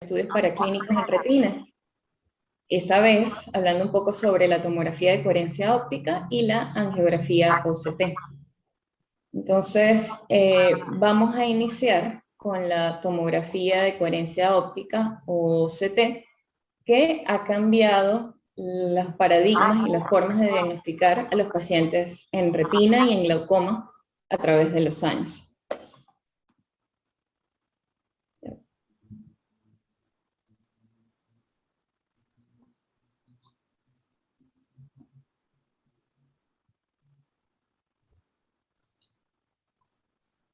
estudios paraclínicos en retina. Esta vez hablando un poco sobre la tomografía de coherencia óptica y la angiografía OCT. Entonces, vamos a iniciar con la tomografía de coherencia óptica o OCT, que ha cambiado los paradigmas y las formas de diagnosticar a los pacientes en retina y en glaucoma a través de los años.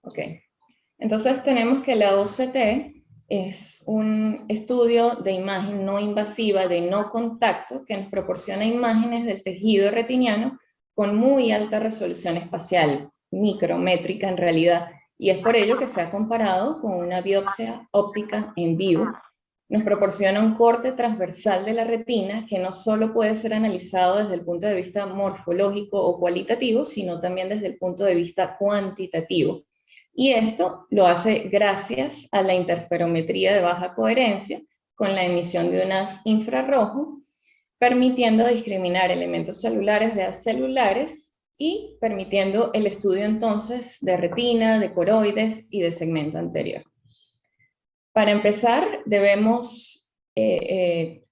Ok, entonces tenemos que la OCT es un estudio de imagen no invasiva de no contacto que nos proporciona imágenes del tejido retiniano con muy alta resolución espacial, micrométrica en realidad, y es por ello que se ha comparado con una biopsia óptica en vivo. Nos proporciona un corte transversal de la retina que no solo puede ser analizado desde el punto de vista morfológico o cualitativo, sino también desde el punto de vista cuantitativo. Y esto lo hace gracias a la interferometría de baja coherencia con la emisión de un haz infrarrojo, permitiendo discriminar elementos celulares de acelulares y permitiendo el estudio entonces de retina, de coroides y de segmento anterior. Para empezar, debemos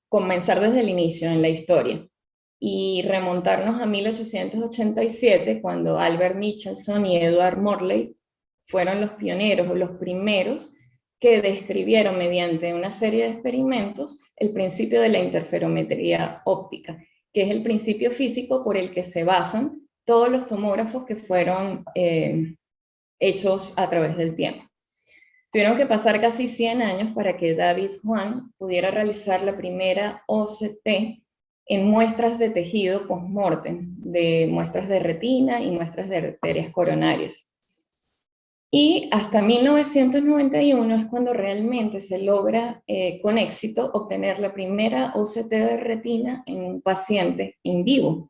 comenzar desde el inicio en la historia y remontarnos a 1887, cuando Albert Michelson y Edward Morley fueron los pioneros o los primeros que describieron mediante una serie de experimentos el principio de la interferometría óptica, que es el principio físico por el que se basan todos los tomógrafos que fueron hechos a través del tiempo. Tuvieron que pasar casi 100 años para que David Hwang pudiera realizar la primera OCT en muestras de tejido post-mortem, de muestras de retina y muestras de arterias coronarias. Y hasta 1991 es cuando realmente se logra con éxito obtener la primera OCT de retina en un paciente in vivo.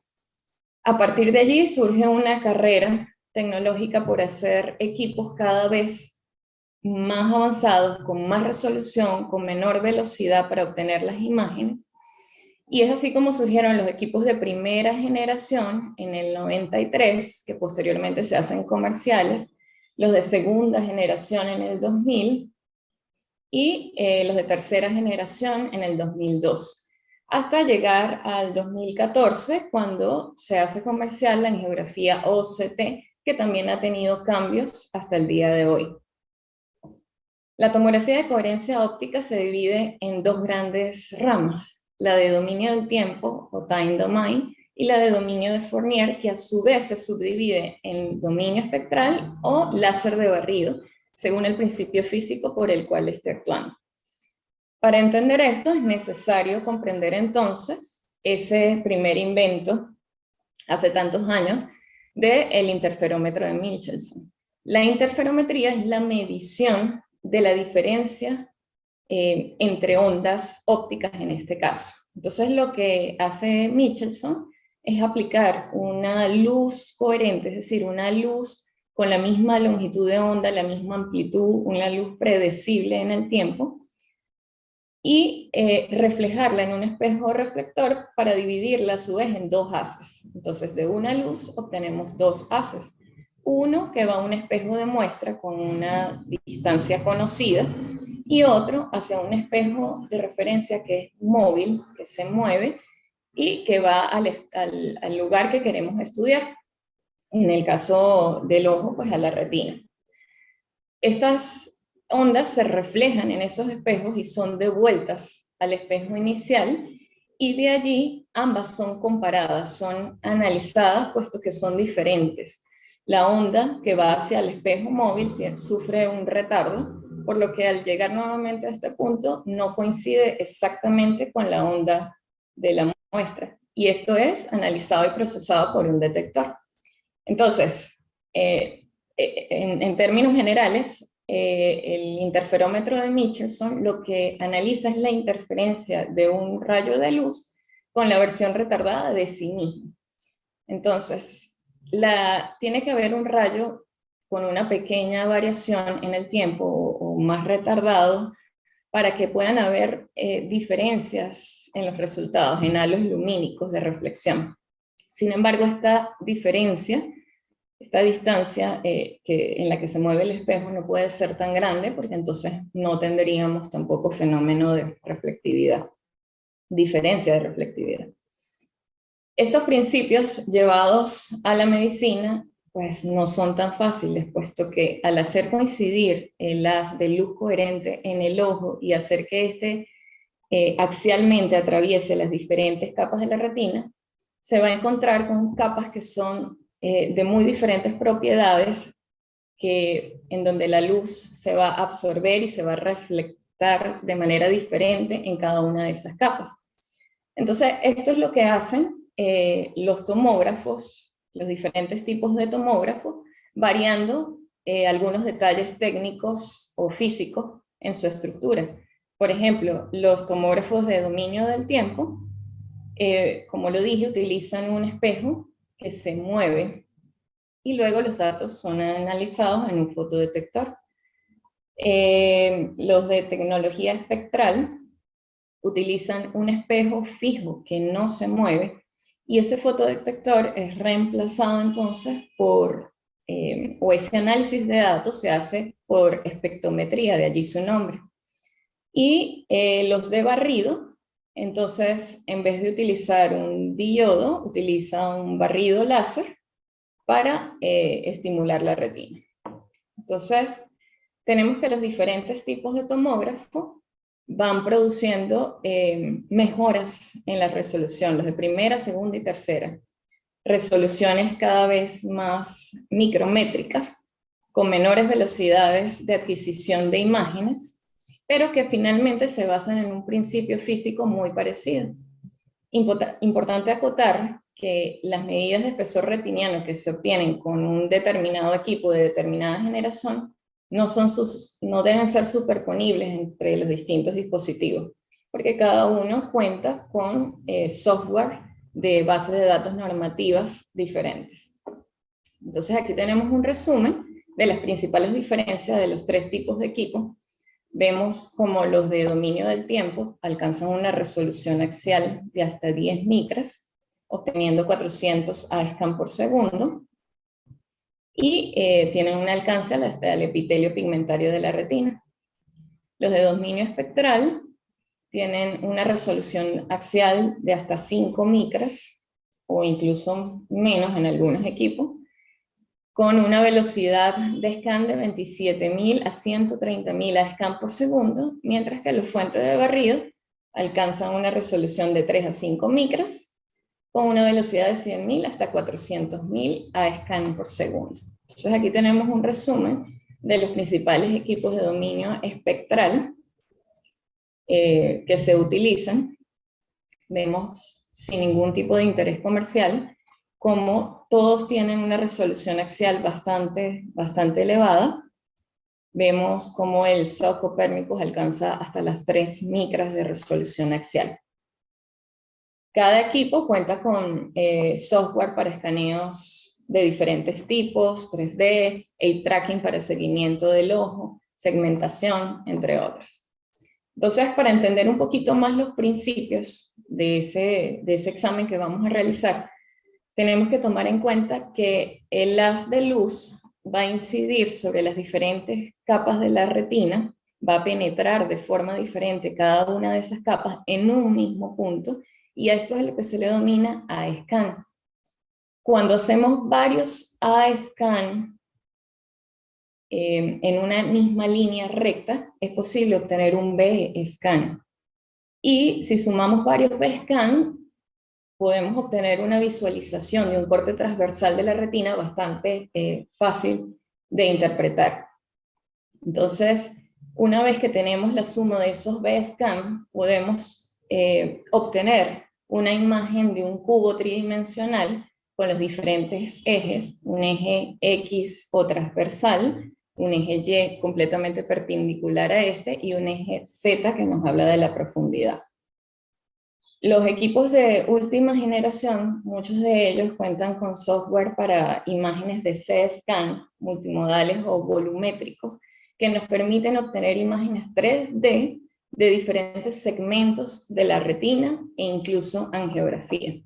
A partir de allí surge una carrera tecnológica por hacer equipos cada vez más avanzados, con más resolución, con menor velocidad para obtener las imágenes. Y es así como surgieron los equipos de primera generación en el 93, que posteriormente se hacen comerciales, los de segunda generación en el 2000 y los de tercera generación en el 2002, hasta llegar al 2014, cuando se hace comercial la angiografía OCT, que también ha tenido cambios hasta el día de hoy. La tomografía de coherencia óptica se divide en dos grandes ramas, la de dominio del tiempo, o time domain, y la de dominio de Fournier, que a su vez se subdivide en dominio espectral o láser de barrido, según el principio físico por el cual esté actuando. Para entender esto es necesario comprender entonces ese primer invento, hace tantos años, del interferómetro de Michelson. La interferometría es la medición de la diferencia entre ondas ópticas en este caso. Entonces lo que hace Michelson es aplicar una luz coherente, es decir, una luz con la misma longitud de onda, la misma amplitud, una luz predecible en el tiempo, y reflejarla en un espejo reflector para dividirla a su vez en dos haces. Entonces de una luz obtenemos dos haces. Uno que va a un espejo de muestra con una distancia conocida y otro hacia un espejo de referencia que es móvil, que se mueve y que va al lugar que queremos estudiar. En el caso del ojo, pues a la retina. Estas ondas se reflejan en esos espejos y son devueltas al espejo inicial, y de allí ambas son comparadas, son analizadas, puesto que son diferentes. La onda que va hacia el espejo móvil sufre un retardo, por lo que al llegar nuevamente a este punto no coincide exactamente con la onda de la muestra, y esto es analizado y procesado por un detector. Entonces, en términos generales, el interferómetro de Michelson lo que analiza es la interferencia de un rayo de luz con la versión retardada de sí mismo. Entonces, tiene que haber un rayo con una pequeña variación en el tiempo o más retardado para que puedan haber diferencias en los resultados, en halos lumínicos de reflexión. Sin embargo, esta diferencia, esta distancia en la que se mueve el espejo no puede ser tan grande, porque entonces no tendríamos tampoco fenómeno de reflectividad, diferencia de reflectividad. Estos principios llevados a la medicina pues no son tan fáciles, puesto que al hacer coincidir el haz de luz coherente en el ojo y hacer que éste axialmente atraviese las diferentes capas de la retina, se va a encontrar con capas que son de muy diferentes propiedades, en donde la luz se va a absorber y se va a reflectar de manera diferente en cada una de esas capas. Entonces, esto es lo que hacen los tomógrafos, los diferentes tipos de tomógrafos, variando algunos detalles técnicos o físicos en su estructura. Por ejemplo, los tomógrafos de dominio del tiempo, como lo dije, utilizan un espejo que se mueve y luego los datos son analizados en un fotodetector. Los de tecnología espectral utilizan un espejo fijo que no se mueve y ese fotodetector es reemplazado entonces o ese análisis de datos se hace por espectrometría, de allí su nombre. Y los de barrido, entonces en vez de utilizar un diodo, utiliza un barrido láser para estimular la retina. Entonces, tenemos que los diferentes tipos de tomógrafo van produciendo mejoras en la resolución, los de primera, segunda y tercera. Resoluciones cada vez más micrométricas, con menores velocidades de adquisición de imágenes, pero que finalmente se basan en un principio físico muy parecido. Importante acotar que las medidas de espesor retiniano que se obtienen con un determinado equipo de determinada generación no deben ser superponibles entre los distintos dispositivos, porque cada uno cuenta con software de bases de datos normativas diferentes. Entonces aquí tenemos un resumen de las principales diferencias de los tres tipos de equipos. Vemos como los de dominio del tiempo alcanzan una resolución axial de hasta 10 micras, obteniendo 400 ASCAN por segundo, y tienen un alcance hasta el epitelio pigmentario de la retina. Los de dominio espectral tienen una resolución axial de hasta 5 micras, o incluso menos en algunos equipos, con una velocidad de scan de 27.000 a 130.000 scan por segundo, mientras que los fuentes de barrido alcanzan una resolución de 3 a 5 micras, con una velocidad de 100.000 hasta 400.000 scan por segundo. Entonces aquí tenemos un resumen de los principales equipos de dominio espectral que se utilizan. Vemos sin ningún tipo de interés comercial como todos tienen una resolución axial bastante elevada. Vemos como el SOC Copernicus alcanza hasta las 3 micras de resolución axial. Cada equipo cuenta con software para escaneos de diferentes tipos, 3D, eye tracking para seguimiento del ojo, segmentación, entre otros. Entonces, para entender un poquito más los principios de ese examen que vamos a realizar, tenemos que tomar en cuenta que el haz de luz va a incidir sobre las diferentes capas de la retina, va a penetrar de forma diferente cada una de esas capas en un mismo punto, y a esto es lo que se le denomina A-scan. Cuando hacemos varios A-scan en una misma línea recta, es posible obtener un B-scan. Y si sumamos varios B-scan, podemos obtener una visualización de un corte transversal de la retina bastante fácil de interpretar. Entonces, una vez que tenemos la suma de esos B-scan, podemos obtener una imagen de un cubo tridimensional con los diferentes ejes, un eje X o transversal, un eje Y completamente perpendicular a este y un eje Z que nos habla de la profundidad. Los equipos de última generación, muchos de ellos cuentan con software para imágenes de C-scan, multimodales o volumétricos, que nos permiten obtener imágenes 3D de diferentes segmentos de la retina e incluso angiografía.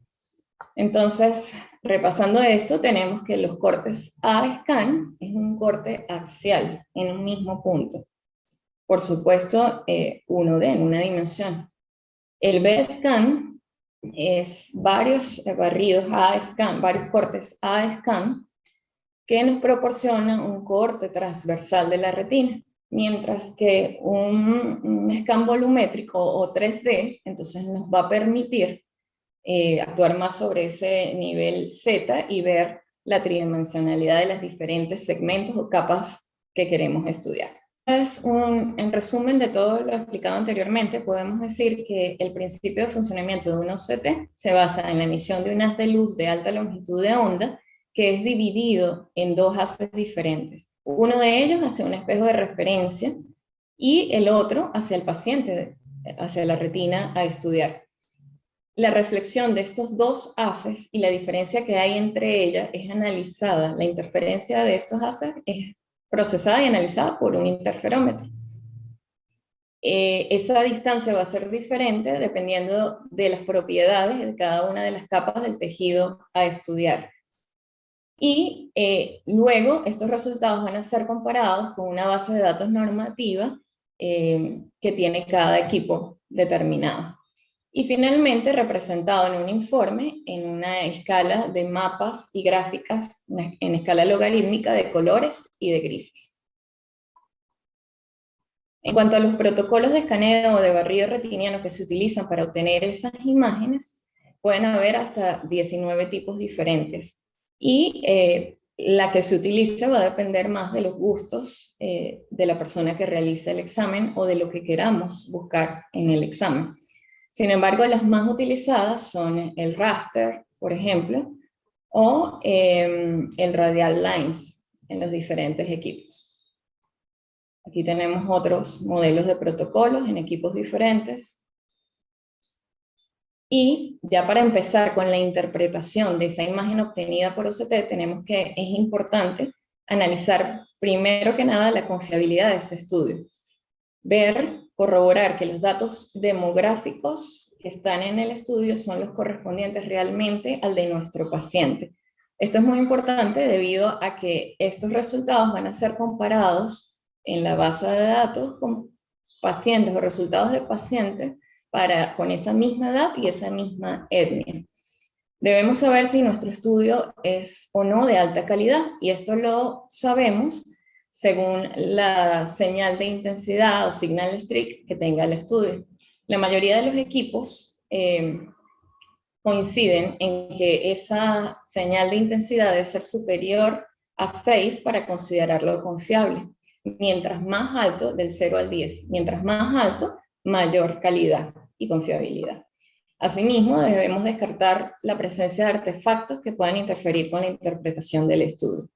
Entonces, repasando esto, tenemos que los cortes A-scan es un corte axial en un mismo punto. Por supuesto, 1D en una dimensión. El B-scan es varios barridos A-scan, varios cortes A-scan, que nos proporciona un corte transversal de la retina, mientras que un scan volumétrico o 3D, entonces nos va a permitir actuar más sobre ese nivel Z y ver la tridimensionalidad de los diferentes segmentos o capas que queremos estudiar. En resumen de todo lo explicado anteriormente, podemos decir que el principio de funcionamiento de un OCT se basa en la emisión de un haz de luz de alta longitud de onda, que es dividido en dos haces diferentes. Uno de ellos hacia un espejo de referencia y el otro hacia el paciente, hacia la retina a estudiar. La reflexión de estos dos haces y la diferencia que hay entre ellas es analizada. La interferencia de estos haces es procesada y analizada por un interferómetro. Esa distancia va a ser diferente dependiendo de las propiedades de cada una de las capas del tejido a estudiar. Y luego estos resultados van a ser comparados con una base de datos normativa que tiene cada equipo determinado. Y finalmente representado en un informe en una escala de mapas y gráficas en escala logarítmica de colores y de grises. En cuanto a los protocolos de escaneo de barrido retiniano que se utilizan para obtener esas imágenes, pueden haber hasta 19 tipos diferentes. Y la que se utilice va a depender más de los gustos de la persona que realiza el examen o de lo que queramos buscar en el examen. Sin embargo, las más utilizadas son el raster, por ejemplo, o el radial lines en los diferentes equipos. Aquí tenemos otros modelos de protocolos en equipos diferentes. Y ya para empezar con la interpretación de esa imagen obtenida por OCT, tenemos que es importante analizar primero que nada la confiabilidad de este estudio. Corroborar que los datos demográficos que están en el estudio son los correspondientes realmente al de nuestro paciente. Esto es muy importante debido a que estos resultados van a ser comparados en la base de datos con pacientes o resultados de pacientes con esa misma edad y esa misma etnia. Debemos saber si nuestro estudio es o no de alta calidad, y esto lo sabemos según la señal de intensidad o signal streak que tenga el estudio. La mayoría de los equipos coinciden en que esa señal de intensidad debe ser superior a 6 para considerarlo confiable. Mientras más alto, del 0 al 10, mientras más alto, mayor calidad y confiabilidad. Asimismo, debemos descartar la presencia de artefactos que puedan interferir con la interpretación del estudio.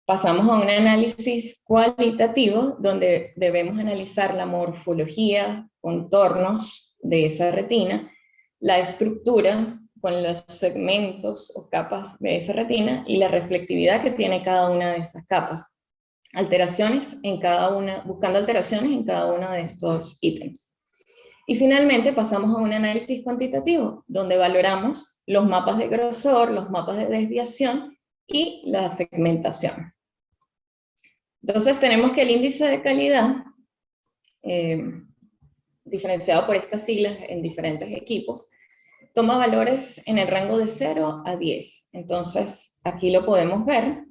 Pasamos a un análisis cualitativo, donde debemos analizar la morfología, contornos de esa retina, la estructura con los segmentos o capas de esa retina y la reflectividad que tiene cada una de esas capas. Buscando alteraciones en cada uno de estos ítems. Y finalmente pasamos a un análisis cuantitativo, donde valoramos los mapas de grosor, los mapas de desviación y la segmentación. Entonces tenemos que el índice de calidad, diferenciado por estas siglas en diferentes equipos, toma valores en el rango de 0 a 10. Entonces aquí lo podemos ver.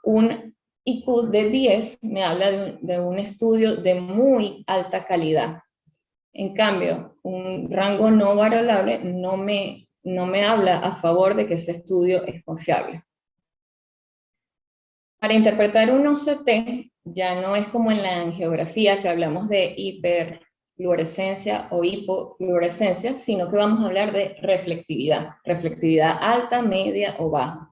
Un IQ de 10 me habla de un estudio de muy alta calidad. En cambio, un rango no valorable no me habla a favor de que ese estudio es confiable. Para interpretar un OCT, ya no es como en la angiografía que hablamos de hiperfluorescencia o hipofluorescencia, sino que vamos a hablar de reflectividad. Reflectividad alta, media o baja.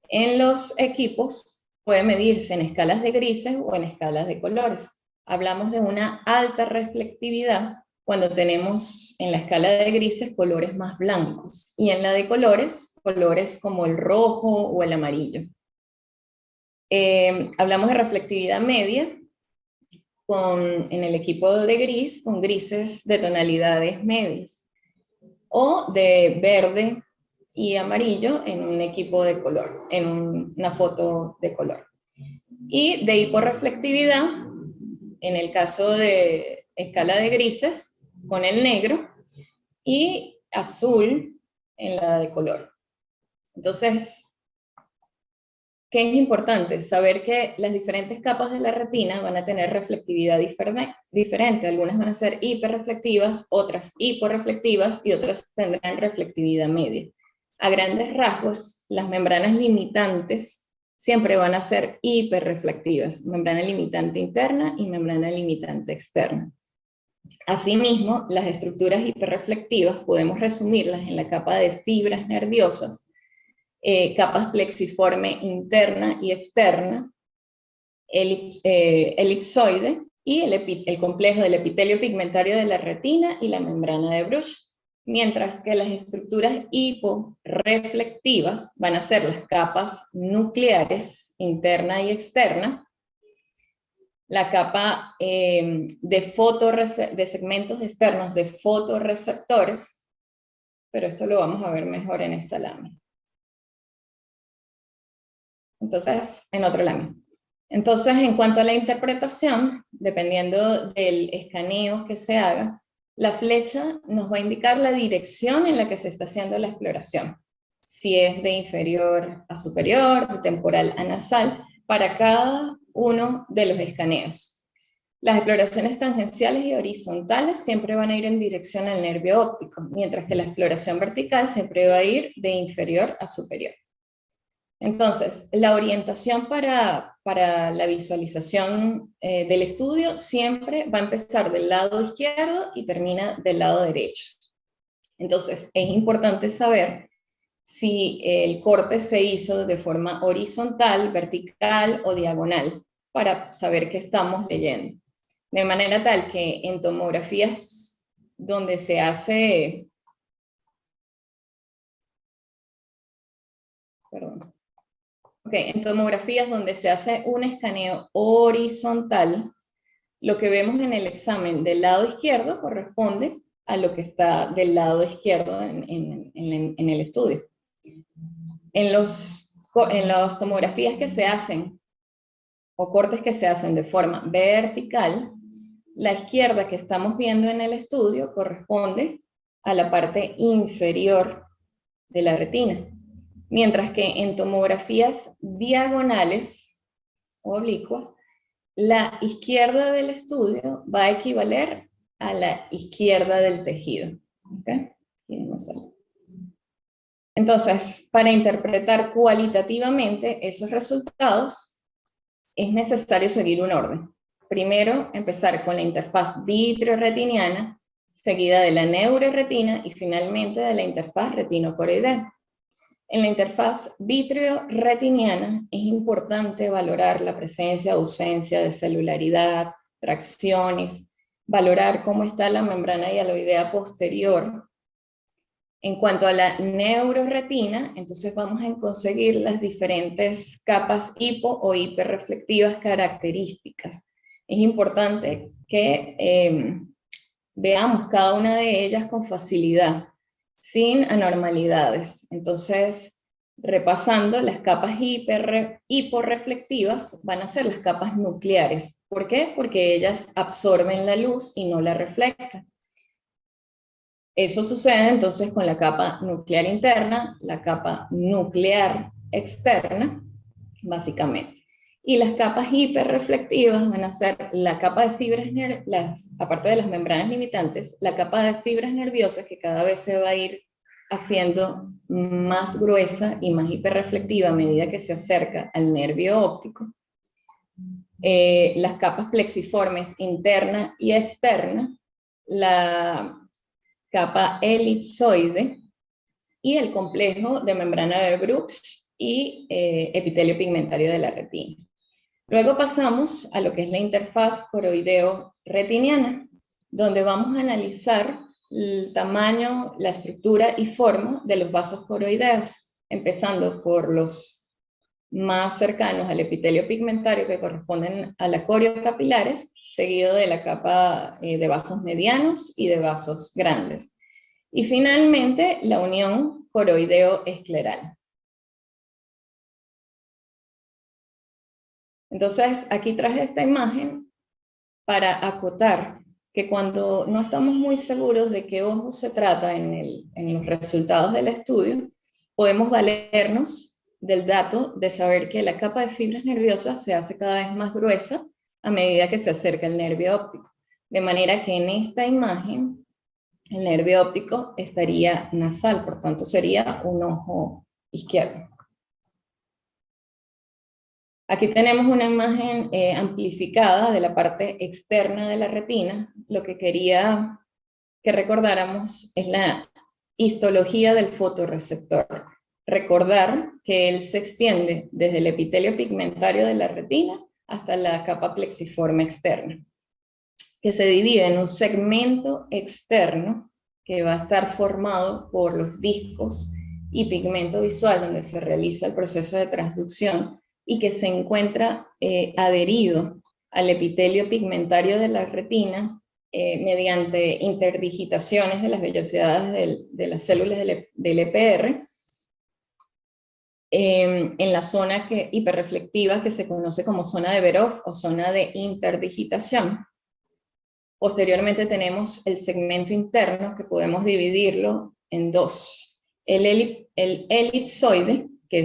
En los equipos puede medirse en escalas de grises o en escalas de colores. Hablamos de una alta reflectividad cuando tenemos en la escala de grises colores más blancos y en la de colores como el rojo o el amarillo. Hablamos de reflectividad media en el equipo de gris con grises de tonalidades medias, o de verde y amarillo en un equipo de color, en una foto de color. Y de hiporreflectividad, en el caso de escala de grises, con el negro, y azul en la de color. Entonces, ¿qué es importante? Saber que las diferentes capas de la retina van a tener reflectividad diferente. Algunas van a ser hiperreflectivas, otras hiporreflectivas y otras tendrán reflectividad media. A grandes rasgos, las membranas limitantes siempre van a ser hiperreflectivas, membrana limitante interna y membrana limitante externa. Asimismo, las estructuras hiperreflectivas podemos resumirlas en la capa de fibras nerviosas, capas plexiforme interna y externa, elipsoide, y el complejo del epitelio pigmentario de la retina y la membrana de Bruch. Mientras que las estructuras hiporreflectivas van a ser las capas nucleares, interna y externa, la capa de segmentos externos de fotorreceptores, pero esto lo vamos a ver mejor en esta lámina. Entonces, en otra lámina. Entonces, en cuanto a la interpretación, dependiendo del escaneo que se haga, la flecha nos va a indicar la dirección en la que se está haciendo la exploración. Si es de inferior a superior, de temporal a nasal, para cada uno de los escaneos. Las exploraciones tangenciales y horizontales siempre van a ir en dirección al nervio óptico, mientras que la exploración vertical siempre va a ir de inferior a superior. Entonces, la orientación para la visualización del estudio siempre va a empezar del lado izquierdo y termina del lado derecho. Entonces, es importante saber si el corte se hizo de forma horizontal, vertical o diagonal, para saber qué estamos leyendo. De manera tal que en tomografías donde se hace... en tomografías donde se hace un escaneo horizontal, lo que vemos en el examen del lado izquierdo corresponde a lo que está del lado izquierdo en el estudio. En las tomografías que se hacen, o cortes que se hacen de forma vertical, la izquierda que estamos viendo en el estudio corresponde a la parte inferior de la retina. Mientras que en tomografías diagonales o oblicuas, la izquierda del estudio va a equivaler a la izquierda del tejido. ¿Okay? Entonces, para interpretar cualitativamente esos resultados, es necesario seguir un orden. Primero, empezar con la interfaz vitreoretiniana, seguida de la neuroretina y finalmente de la interfaz retinocoroidea. En la interfaz vitreo-retiniana es importante valorar la presencia o ausencia de celularidad, tracciones, valorar cómo está la membrana hialoidea posterior. En cuanto a la neuroretina, entonces vamos a conseguir las diferentes capas hipo o hiperreflectivas características. Es importante que veamos cada una de ellas con facilidad, sin anormalidades. Entonces, repasando, las capas hiporreflectivas van a ser las capas nucleares. ¿Por qué? Porque ellas absorben la luz y no la reflejan. Eso sucede entonces con la capa nuclear interna, la capa nuclear externa, básicamente. Y las capas hiperreflectivas van a ser la capa de fibras nerviosas, aparte de las membranas limitantes, la capa de fibras nerviosas que cada vez se va a ir haciendo más gruesa y más hiperreflectiva a medida que se acerca al nervio óptico. Las capas plexiformes interna y externa, la capa elipsoide y el complejo de membrana de Bruch y epitelio pigmentario de la retina. Luego pasamos a lo que es la interfaz coroideo-retiniana, donde vamos a analizar el tamaño, la estructura y forma de los vasos coroideos, empezando por los más cercanos al epitelio pigmentario que corresponden a la coriocapilares, seguido de la capa de vasos medianos y de vasos grandes. Y finalmente, la unión coroideo-escleral. Entonces, aquí traje esta imagen para acotar que cuando no estamos muy seguros de qué ojo se trata en los resultados del estudio, podemos valernos del dato de saber que la capa de fibras nerviosas se hace cada vez más gruesa a medida que se acerca el nervio óptico. De manera que en esta imagen, el nervio óptico estaría nasal, por tanto sería un ojo izquierdo. Aquí tenemos una imagen amplificada de la parte externa de la retina. Lo que quería que recordáramos es la histología del fotorreceptor. Recordar que él se extiende desde el epitelio pigmentario de la retina hasta la capa plexiforme externa, que se divide en un segmento externo que va a estar formado por los discos y pigmento visual, donde se realiza el proceso de transducción, y que se encuentra adherido al epitelio pigmentario de la retina mediante interdigitaciones de las vellosidades de las células del EPR en la zona hiperreflectiva que se conoce como zona de Beroff o zona de interdigitación. Posteriormente tenemos el segmento interno, que podemos dividirlo en dos. El elipsoide, que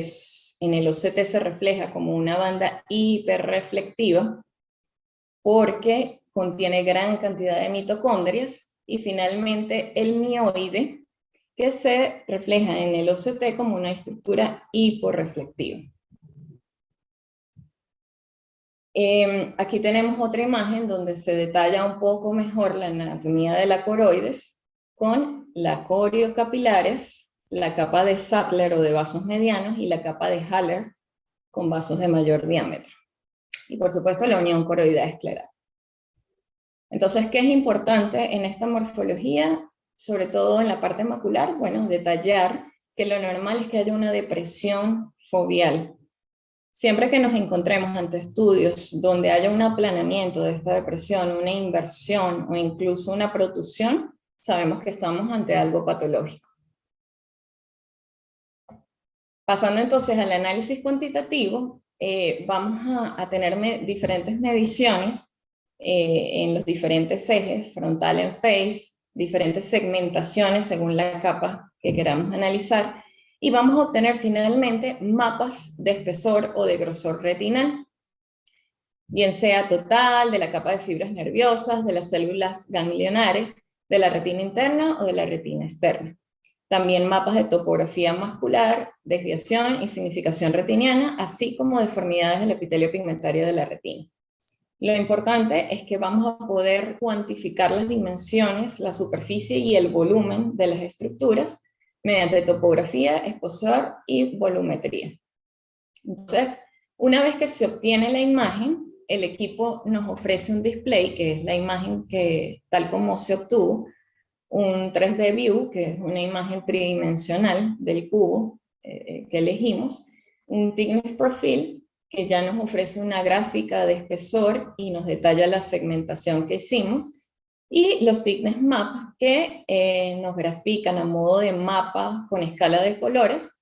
en el OCT se refleja como una banda hiperreflectiva, porque contiene gran cantidad de mitocondrias, y finalmente el mioide, que se refleja en el OCT como una estructura hiporreflectiva. Aquí tenemos otra imagen donde se detalla un poco mejor la anatomía de la coroides, con la coriocapilares, la capa de Sattler o de vasos medianos y la capa de Haller con vasos de mayor diámetro. Y por supuesto la unión coroidea escleral. Entonces, ¿qué es importante en esta morfología? Sobre todo en la parte macular, bueno, detallar que lo normal es que haya una depresión foveal. Siempre que nos encontremos ante estudios donde haya un aplanamiento de esta depresión, una inversión o incluso una protusión, sabemos que estamos ante algo patológico. Pasando entonces al análisis cuantitativo, vamos a tener diferentes mediciones en los diferentes ejes, frontal en face, diferentes segmentaciones según la capa que queramos analizar, y vamos a obtener finalmente mapas de espesor o de grosor retinal, bien sea total, de la capa de fibras nerviosas, de las células ganglionares, de la retina interna o de la retina externa. También mapas de topografía muscular, desviación y significación retiniana, así como deformidades del epitelio pigmentario de la retina. Lo importante es que vamos a poder cuantificar las dimensiones, la superficie y el volumen de las estructuras mediante topografía, espesor y volumetría. Entonces, una vez que se obtiene la imagen, el equipo nos ofrece un display, que es la imagen que, tal como se obtuvo, un 3D View, que es una imagen tridimensional del cubo que elegimos, un Thickness Profile, que ya nos ofrece una gráfica de espesor y nos detalla la segmentación que hicimos, y los Thickness Map, que nos grafican a modo de mapa con escala de colores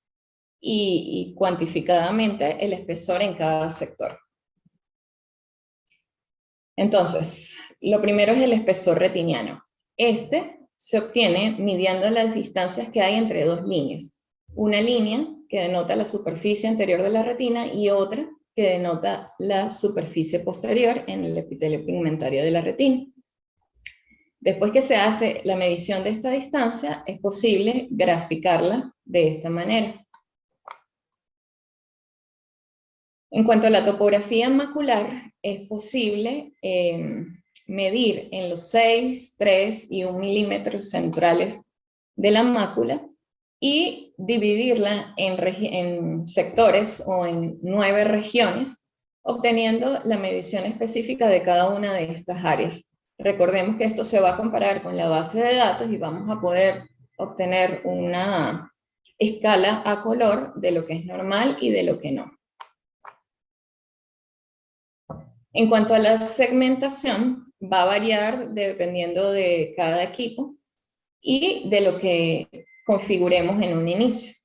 y cuantificadamente el espesor en cada sector. Entonces, lo primero es el espesor retiniano. Este se obtiene midiendo las distancias que hay entre dos líneas. Una línea que denota la superficie anterior de la retina y otra que denota la superficie posterior en el epitelio pigmentario de la retina. Después que se hace la medición de esta distancia, es posible graficarla de esta manera. En cuanto a la topografía macular, es posible medir en los 6, 3 y 1 milímetros centrales de la mácula y dividirla en sectores o en 9 regiones, obteniendo la medición específica de cada una de estas áreas. Recordemos que esto se va a comparar con la base de datos y vamos a poder obtener una escala a color de lo que es normal y de lo que no. En cuanto a la segmentación, va a variar dependiendo de cada equipo y de lo que configuremos en un inicio.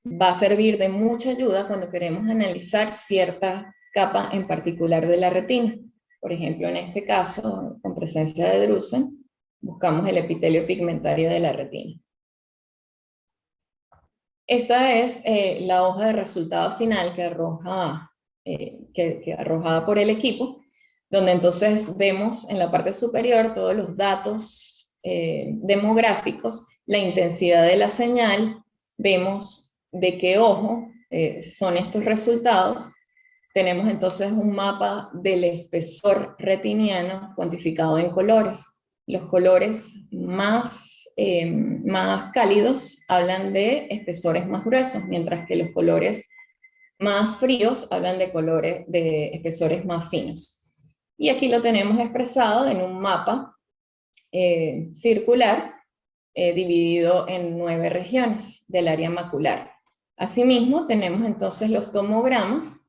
Va a servir de mucha ayuda cuando queremos analizar cierta capa en particular de la retina. Por ejemplo, en este caso, con presencia de drusen, buscamos el epitelio pigmentario de la retina. Esta es la hoja de resultado final que arroja, arrojada por el equipo, donde entonces vemos en la parte superior todos los datos demográficos, la intensidad de la señal, vemos de qué ojo son estos resultados. Tenemos entonces un mapa del espesor retiniano cuantificado en colores. Los colores más cálidos hablan de espesores más gruesos, mientras que los colores más fríos hablan de espesores más finos. Y aquí lo tenemos expresado en un mapa circular dividido en 9 regiones del área macular. Asimismo, tenemos entonces los tomogramas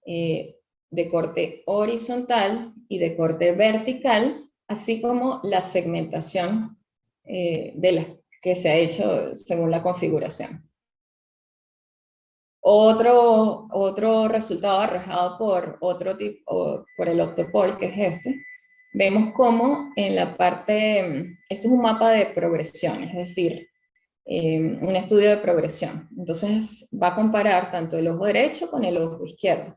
de corte horizontal y de corte vertical, así como la segmentación de las que se ha hecho según la configuración. Otro resultado arrojado por otro tipo, por el Optopol, que es este, vemos cómo en la parte, esto es un mapa de progresión, es decir, un estudio de progresión. Entonces va a comparar tanto el ojo derecho con el ojo izquierdo.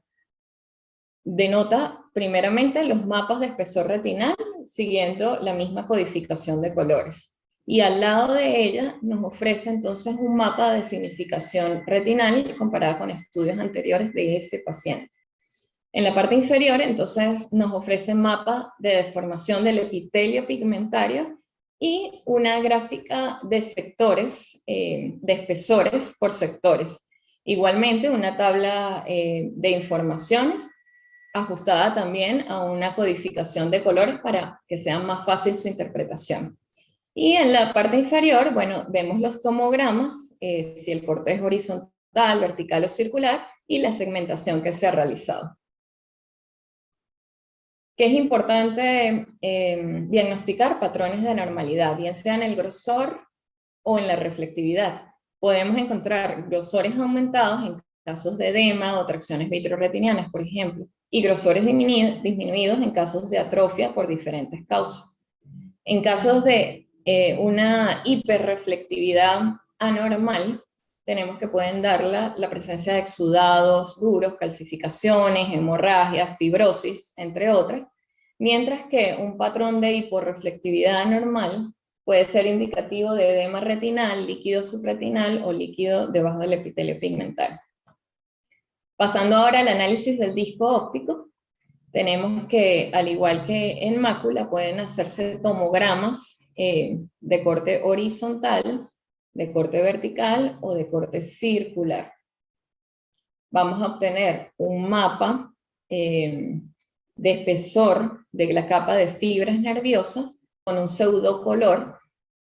Denota primeramente los mapas de espesor retinal siguiendo la misma codificación de colores. Y al lado de ella nos ofrece entonces un mapa de significación retinal comparada con estudios anteriores de ese paciente. En la parte inferior entonces nos ofrece mapa de deformación del epitelio pigmentario y una gráfica de sectores, de espesores por sectores. Igualmente una tabla de informaciones ajustada también a una codificación de colores para que sea más fácil su interpretación. Y en la parte inferior, bueno, vemos los tomogramas, si el corte es horizontal, vertical o circular, y la segmentación que se ha realizado. Que es importante diagnosticar patrones de anormalidad, bien sea en el grosor o en la reflectividad. Podemos encontrar grosores aumentados en casos de edema o tracciones vitrorretinianas, por ejemplo, y grosores disminuidos en casos de atrofia por diferentes causas. En casos de una hiperreflectividad anormal, tenemos que pueden dar la presencia de exudados duros, calcificaciones, hemorragias, fibrosis, entre otras, mientras que un patrón de hiporreflectividad anormal puede ser indicativo de edema retinal, líquido subretinal o líquido debajo del epitelio pigmentario. Pasando ahora al análisis del disco óptico, tenemos que, al igual que en mácula, pueden hacerse tomogramas de corte horizontal, de corte vertical o de corte circular. Vamos a obtener un mapa de espesor de la capa de fibras nerviosas con un pseudocolor.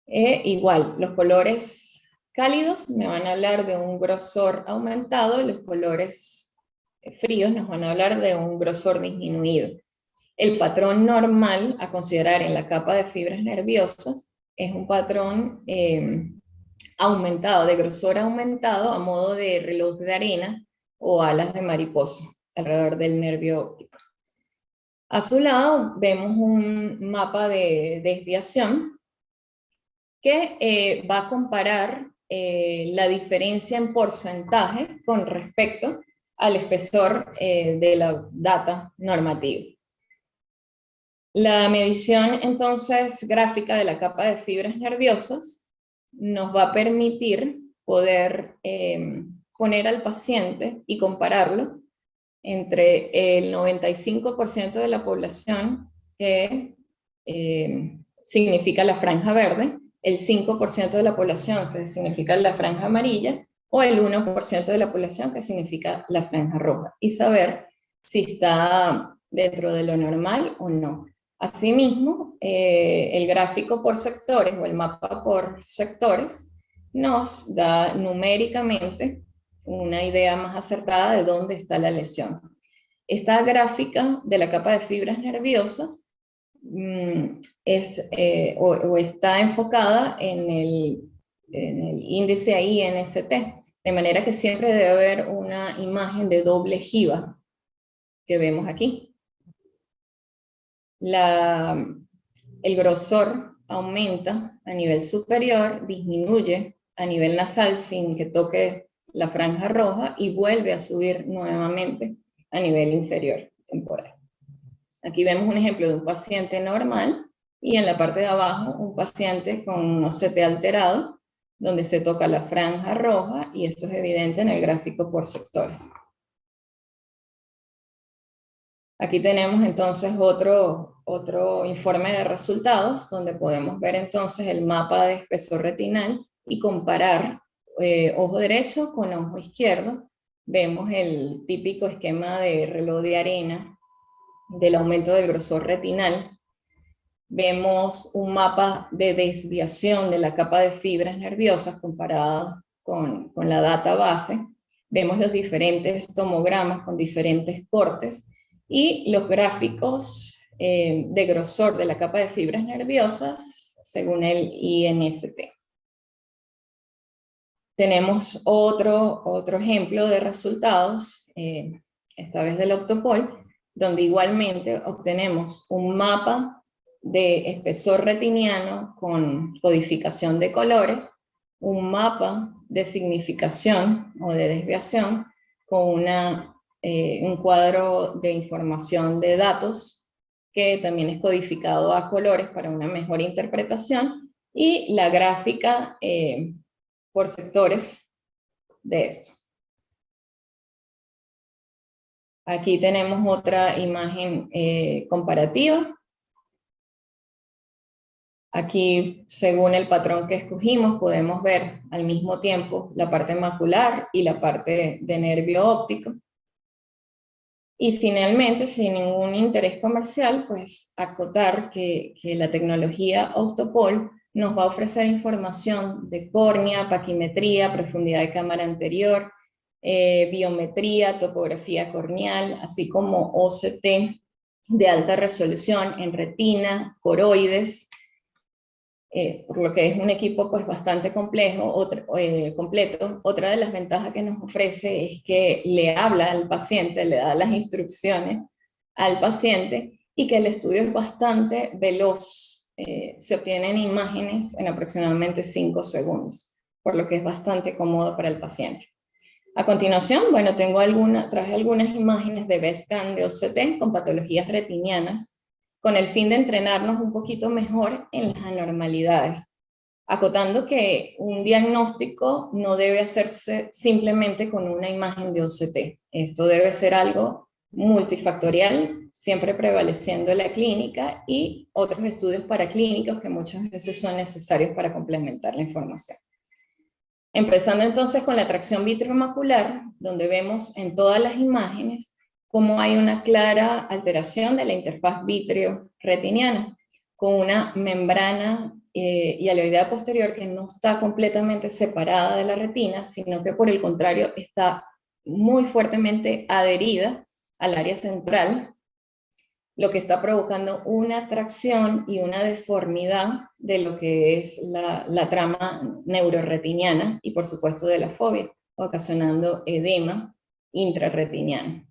Igual, los colores cálidos me van a hablar de un grosor aumentado, y los colores fríos nos van a hablar de un grosor disminuido. El patrón normal a considerar en la capa de fibras nerviosas es un patrón aumentado, de grosor aumentado a modo de reloj de arena o alas de mariposa alrededor del nervio óptico. A su lado vemos un mapa de desviación que va a comparar la diferencia en porcentaje con respecto al espesor de la data normativa. La medición entonces gráfica de la capa de fibras nerviosas nos va a permitir poder poner al paciente y compararlo entre el 95% de la población que significa la franja verde, el 5% de la población que significa la franja amarilla, o el 1% de la población que significa la franja roja, y saber si está dentro de lo normal o no. Asimismo, el gráfico por sectores o el mapa por sectores nos da numéricamente una idea más acertada de dónde está la lesión. esta gráfica de la capa de fibras nerviosas o está enfocada en el índice INST, de manera que siempre debe haber una imagen de doble jiba que vemos aquí. El grosor aumenta a nivel superior, disminuye a nivel nasal sin que toque la franja roja y vuelve a subir nuevamente a nivel inferior temporal. Aquí vemos un ejemplo de un paciente normal y en la parte de abajo un paciente con un OCT alterado, donde se toca la franja roja y esto es evidente en el gráfico por sectores. Aquí tenemos entonces otro informe de resultados, donde podemos ver entonces el mapa de espesor retinal y comparar ojo derecho con ojo izquierdo. Vemos el típico esquema de reloj de arena del aumento del grosor retinal. Vemos un mapa de desviación de la capa de fibras nerviosas comparada con la data base. Vemos los diferentes tomogramas con diferentes cortes y los gráficos de grosor de la capa de fibras nerviosas según el INST. Tenemos otro ejemplo de resultados, esta vez del Optopol, donde igualmente obtenemos un mapa de espesor retiniano con codificación de colores, un mapa de significación o de desviación con un cuadro de información de datos que también es codificado a colores para una mejor interpretación, y la gráfica por sectores de esto. Aquí tenemos otra imagen comparativa. Aquí, según el patrón que escogimos, podemos ver al mismo tiempo la parte macular y la parte de nervio óptico. Y finalmente, sin ningún interés comercial, pues acotar que la tecnología Optopol nos va a ofrecer información de córnea, paquimetría, profundidad de cámara anterior, biometría, topografía corneal, así como OCT de alta resolución en retina, coroides, por lo que es un equipo pues bastante complejo, completo. Otra de las ventajas que nos ofrece es que le habla al paciente, le da las instrucciones al paciente, y que el estudio es bastante veloz. Se obtienen imágenes en aproximadamente 5 segundos, por lo que es bastante cómodo para el paciente. A continuación, bueno, traje algunas imágenes de BESCAN de OCT con patologías retinianas, con el fin de entrenarnos un poquito mejor en las anormalidades, acotando que un diagnóstico no debe hacerse simplemente con una imagen de OCT. Esto debe ser algo multifactorial, siempre prevaleciendo la clínica y otros estudios paraclínicos que muchas veces son necesarios para complementar la información. Empezando entonces con la tracción vitreomacular, donde vemos en todas las imágenes cómo hay una clara alteración de la interfaz vítreo-retiniana, con una membrana hialoidea posterior que no está completamente separada de la retina, sino que por el contrario está muy fuertemente adherida al área central, lo que está provocando una tracción y una deformidad de lo que es la trama neuroretiniana y por supuesto de la fobia, ocasionando edema intrarretiniano.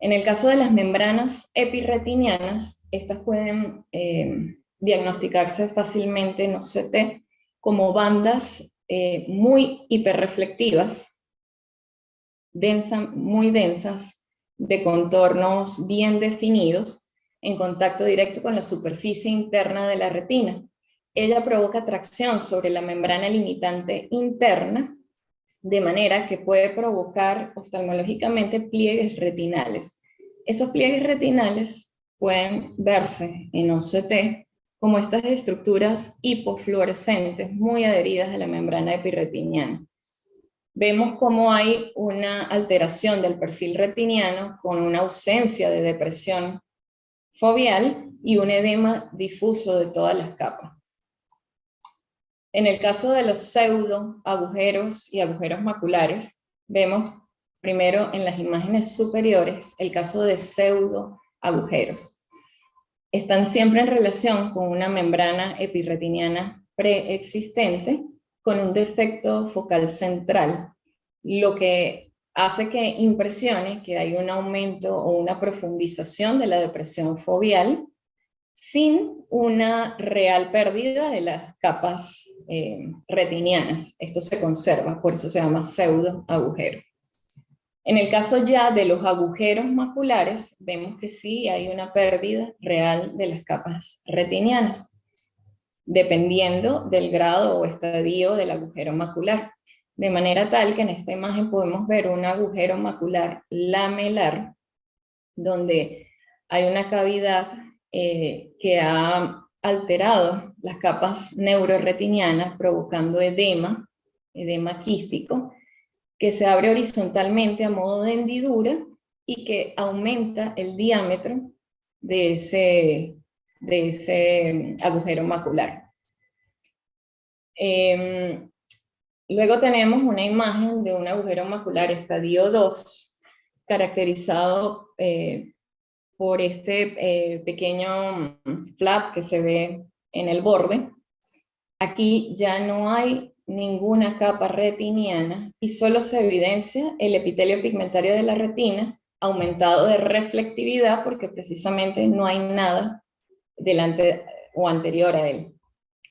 En el caso de las membranas epirretinianas, estas pueden diagnosticarse fácilmente en OCT como bandas muy hiperreflectivas, muy densas, de contornos bien definidos, en contacto directo con la superficie interna de la retina. Ella provoca tracción sobre la membrana limitante interna, de manera que puede provocar oftalmológicamente pliegues retinales. Esos pliegues retinales pueden verse en OCT como estas estructuras hipofluorescentes muy adheridas a la membrana epirretiniana. Vemos cómo hay una alteración del perfil retiniano con una ausencia de depresión foveal y un edema difuso de todas las capas. En el caso de los pseudo agujeros y agujeros maculares, vemos Primero, en las imágenes superiores, el caso de pseudo agujeros. Están siempre en relación con una membrana epirretiniana preexistente con un defecto focal central, lo que hace que impresione que hay un aumento o una profundización de la depresión foveal sin una real pérdida de las capas retinianas. Esto se conserva, por eso se llama pseudo agujero. En el caso ya de los agujeros maculares, vemos que sí hay una pérdida real de las capas retinianas, dependiendo del grado o estadio del agujero macular. De manera tal que en esta imagen podemos ver un agujero macular lamelar, donde hay una cavidad que ha alterado las capas neuroretinianas, provocando edema quístico, que se abre horizontalmente a modo de hendidura y que aumenta el diámetro de ese agujero macular. Luego tenemos una imagen de un agujero macular estadio 2, caracterizado por este pequeño flap que se ve en el borde. Aquí ya no hay ninguna capa retiniana y solo se evidencia el epitelio pigmentario de la retina aumentado de reflectividad porque precisamente no hay nada delante o anterior a él.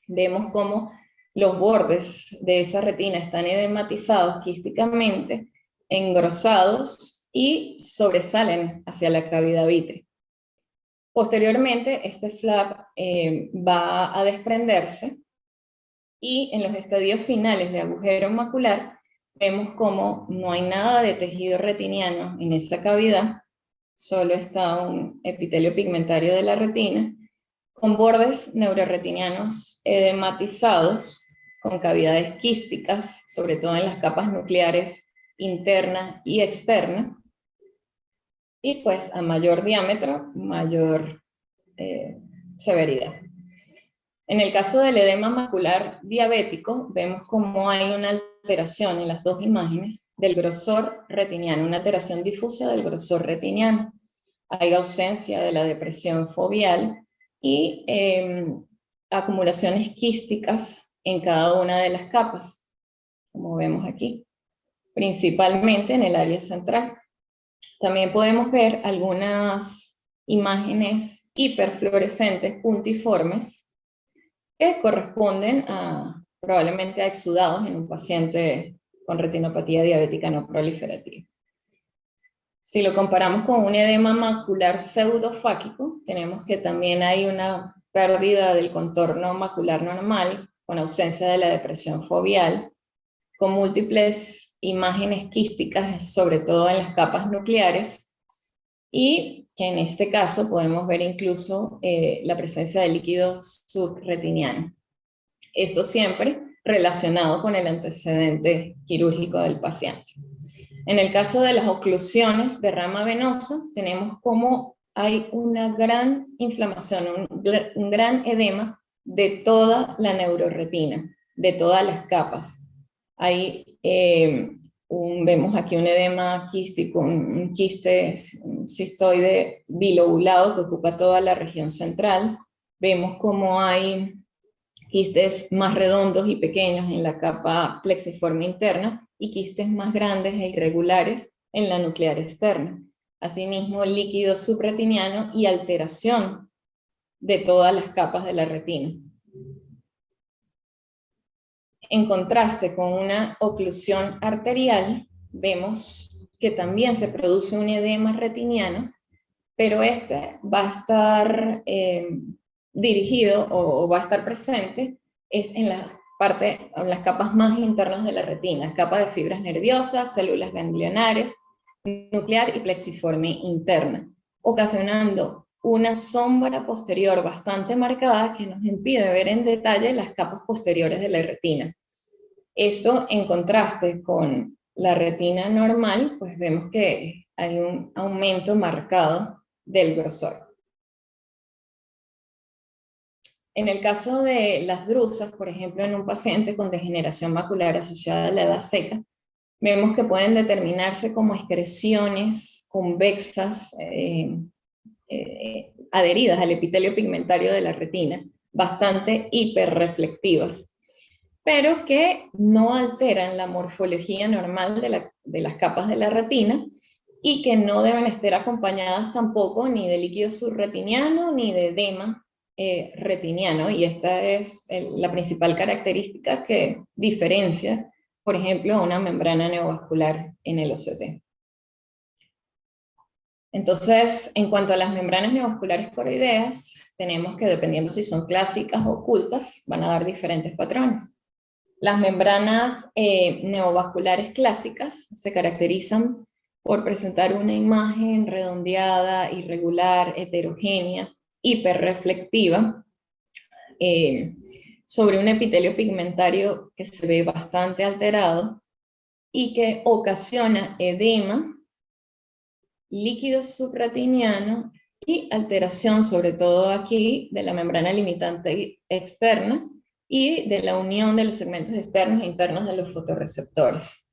Vemos cómo los bordes de esa retina están edematizados quísticamente, engrosados y sobresalen hacia la cavidad vitrea. Posteriormente, este flap va a desprenderse y en los estadios finales de agujero macular vemos como no hay nada de tejido retiniano en esa cavidad, solo está un epitelio pigmentario de la retina, con bordes neuroretinianos edematizados, con cavidades quísticas, sobre todo en las capas nucleares interna y externa, y pues a mayor diámetro, mayor severidad. En el caso del edema macular diabético, vemos cómo hay una alteración en las dos imágenes del grosor retiniano, una alteración difusa del grosor retiniano. Hay ausencia de la depresión foveal y acumulaciones quísticas en cada una de las capas, como vemos aquí, principalmente en el área central. También podemos ver algunas imágenes hiperfluorescentes puntiformes que corresponden probablemente a exudados en un paciente con retinopatía diabética no proliferativa. Si lo comparamos con un edema macular pseudofáquico, tenemos que también hay una pérdida del contorno macular normal, con ausencia de la depresión foveal, con múltiples imágenes quísticas, sobre todo en las capas nucleares, y que en este caso podemos ver incluso la presencia de líquido subretiniano. Esto siempre relacionado con el antecedente quirúrgico del paciente. En el caso de las oclusiones de rama venosa, tenemos como hay una gran inflamación, un gran edema de toda la neuroretina, de todas las capas. Hay, vemos aquí un edema quístico, un quiste un cistoide bilobulado que ocupa toda la región central. Vemos como hay quistes más redondos y pequeños en la capa plexiforme interna y quistes más grandes e irregulares en la nuclear externa. Asimismo, líquido subretiniano y alteración de todas las capas de la retina. En contraste con una oclusión arterial, vemos que también se produce un edema retiniano, pero este va a estar dirigido o va a estar presente es en las capas más internas de la retina, capa de fibras nerviosas, células ganglionares, nuclear y plexiforme interna, ocasionando una sombra posterior bastante marcada que nos impide ver en detalle las capas posteriores de la retina. Esto en contraste con la retina normal, pues vemos que hay un aumento marcado del grosor. En el caso de las drusas, por ejemplo, en un paciente con degeneración macular asociada a la edad seca, Vemos que pueden determinarse como excreciones convexas adheridas al epitelio pigmentario de la retina, bastante hiperreflectivas, pero que no alteran la morfología normal de las capas de la retina y que no deben estar acompañadas tampoco ni de líquido subretiniano ni de edema retiniano, y esta es la principal característica que diferencia, por ejemplo, una membrana neovascular en el OCT. Entonces, en cuanto a las membranas neovasculares coroideas, tenemos que, dependiendo si son clásicas o ocultas, van a dar diferentes patrones. Las membranas neovasculares clásicas se caracterizan por presentar una imagen redondeada, irregular, heterogénea, hiperreflectiva, sobre un epitelio pigmentario que se ve bastante alterado y que ocasiona edema, líquido subretiniano y alteración, sobre todo aquí, de la membrana limitante externa y de la unión de los segmentos externos e internos de los fotorreceptores.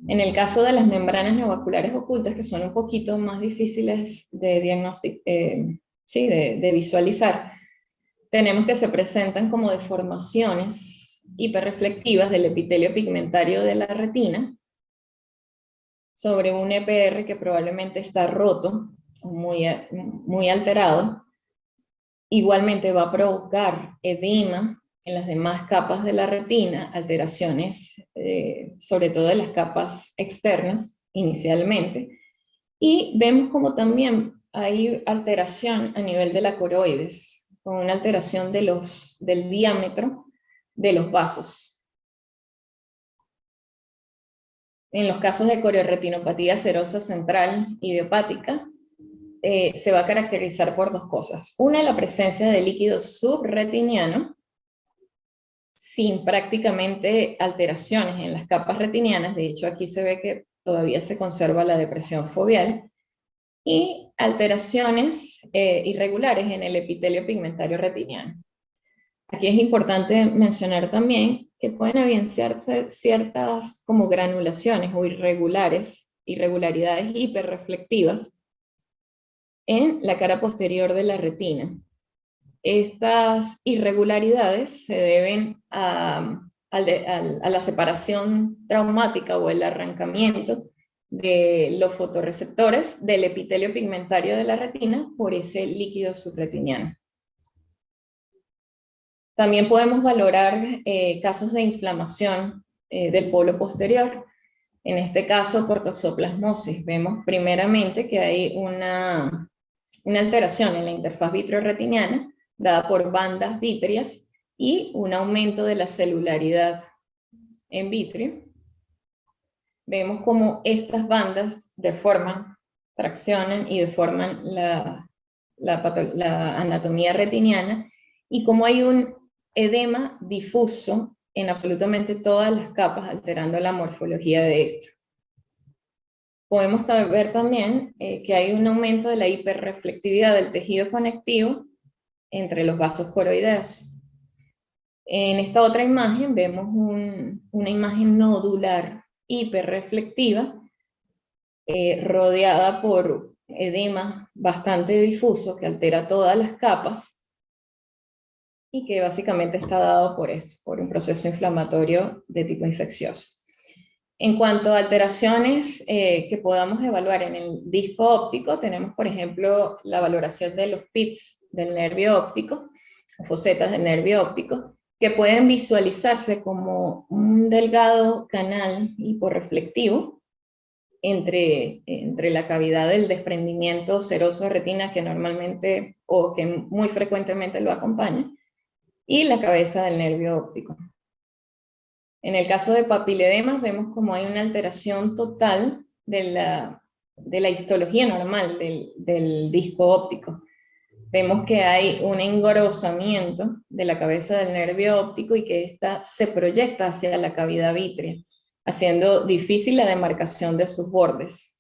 En el caso de las membranas neovasculares ocultas, que son un poquito más difíciles de diagnosticar, sí, de visualizar, tenemos que se presentan como deformaciones hiperreflectivas del epitelio pigmentario de la retina sobre un EPR que probablemente está roto, muy alterado. Igualmente va a provocar edema en las demás capas de la retina, alteraciones sobre todo de las capas externas inicialmente, y vemos como también hay alteración a nivel de la coroides, con una alteración del diámetro de los vasos. En los casos de corioretinopatía serosa central idiopática, se va a caracterizar por dos cosas. Una, la presencia de líquido subretiniano, sin prácticamente alteraciones en las capas retinianas. De hecho, aquí se ve que todavía se conserva la depresión foveal, y alteraciones irregulares en el epitelio pigmentario retiniano. Aquí es importante mencionar también que pueden evidenciarse ciertas como granulaciones o irregularidades hiperreflectivas en la cara posterior de la retina. Estas irregularidades se deben a la separación traumática o el arrancamiento de los fotorreceptores del epitelio pigmentario de la retina por ese líquido subretiniano. También podemos valorar casos de inflamación del polo posterior. En este caso, por toxoplasmosis. Vemos primeramente que hay una alteración en la interfaz vitreoretiniana dada por bandas vítreas y un aumento de la celularidad en vítreo. Vemos cómo estas bandas deforman, traccionan y deforman la anatomía retiniana, y cómo hay un edema difuso en absolutamente todas las capas, alterando la morfología de esta. Podemos ver también que hay un aumento de la hiperreflectividad del tejido conectivo entre los vasos coroideos. En esta otra imagen vemos una imagen nodular hiperreflectiva rodeada por edema bastante difuso que altera todas las capas y que básicamente está dado por esto, por un proceso inflamatorio de tipo infeccioso. En cuanto a alteraciones que podamos evaluar en el disco óptico, tenemos por ejemplo la valoración de los pits del nervio óptico, fosetas del nervio óptico, que pueden visualizarse como un delgado canal hiporreflectivo entre la cavidad del desprendimiento seroso de retina que normalmente o que muy frecuentemente lo acompaña, y la cabeza del nervio óptico. En el caso de papiledemas vemos como hay una alteración total de la histología normal del disco óptico. Vemos que hay un engrosamiento de la cabeza del nervio óptico y que ésta se proyecta hacia la cavidad vítrea, haciendo difícil la demarcación de sus bordes.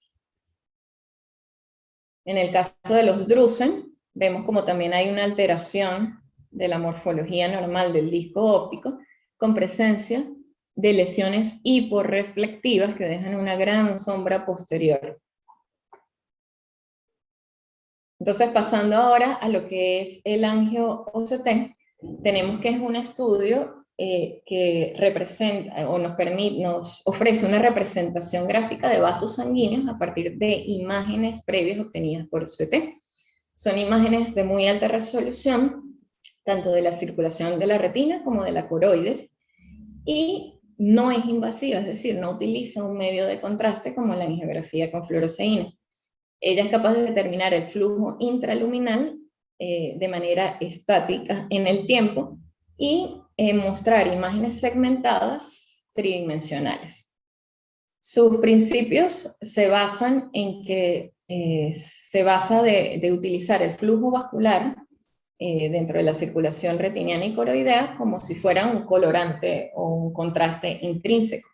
En el caso de los drusen, vemos como también hay una alteración de la morfología normal del disco óptico, con presencia de lesiones hiporreflectivas que dejan una gran sombra posterior. Entonces, pasando ahora a lo que es el angio-OCT, tenemos que es un estudio que representa o nos ofrece una representación gráfica de vasos sanguíneos a partir de imágenes previas obtenidas por OCT. Son imágenes de muy alta resolución, tanto de la circulación de la retina como de la coroides, y no es invasiva, es decir, no utiliza un medio de contraste como la angiografía con fluoresceína. Ella es capaz de determinar el flujo intraluminal de manera estática en el tiempo y mostrar imágenes segmentadas tridimensionales. Sus principios se basan en que se basa de utilizar el flujo vascular dentro de la circulación retiniana y coroidea como si fuera un colorante o un contraste intrínseco.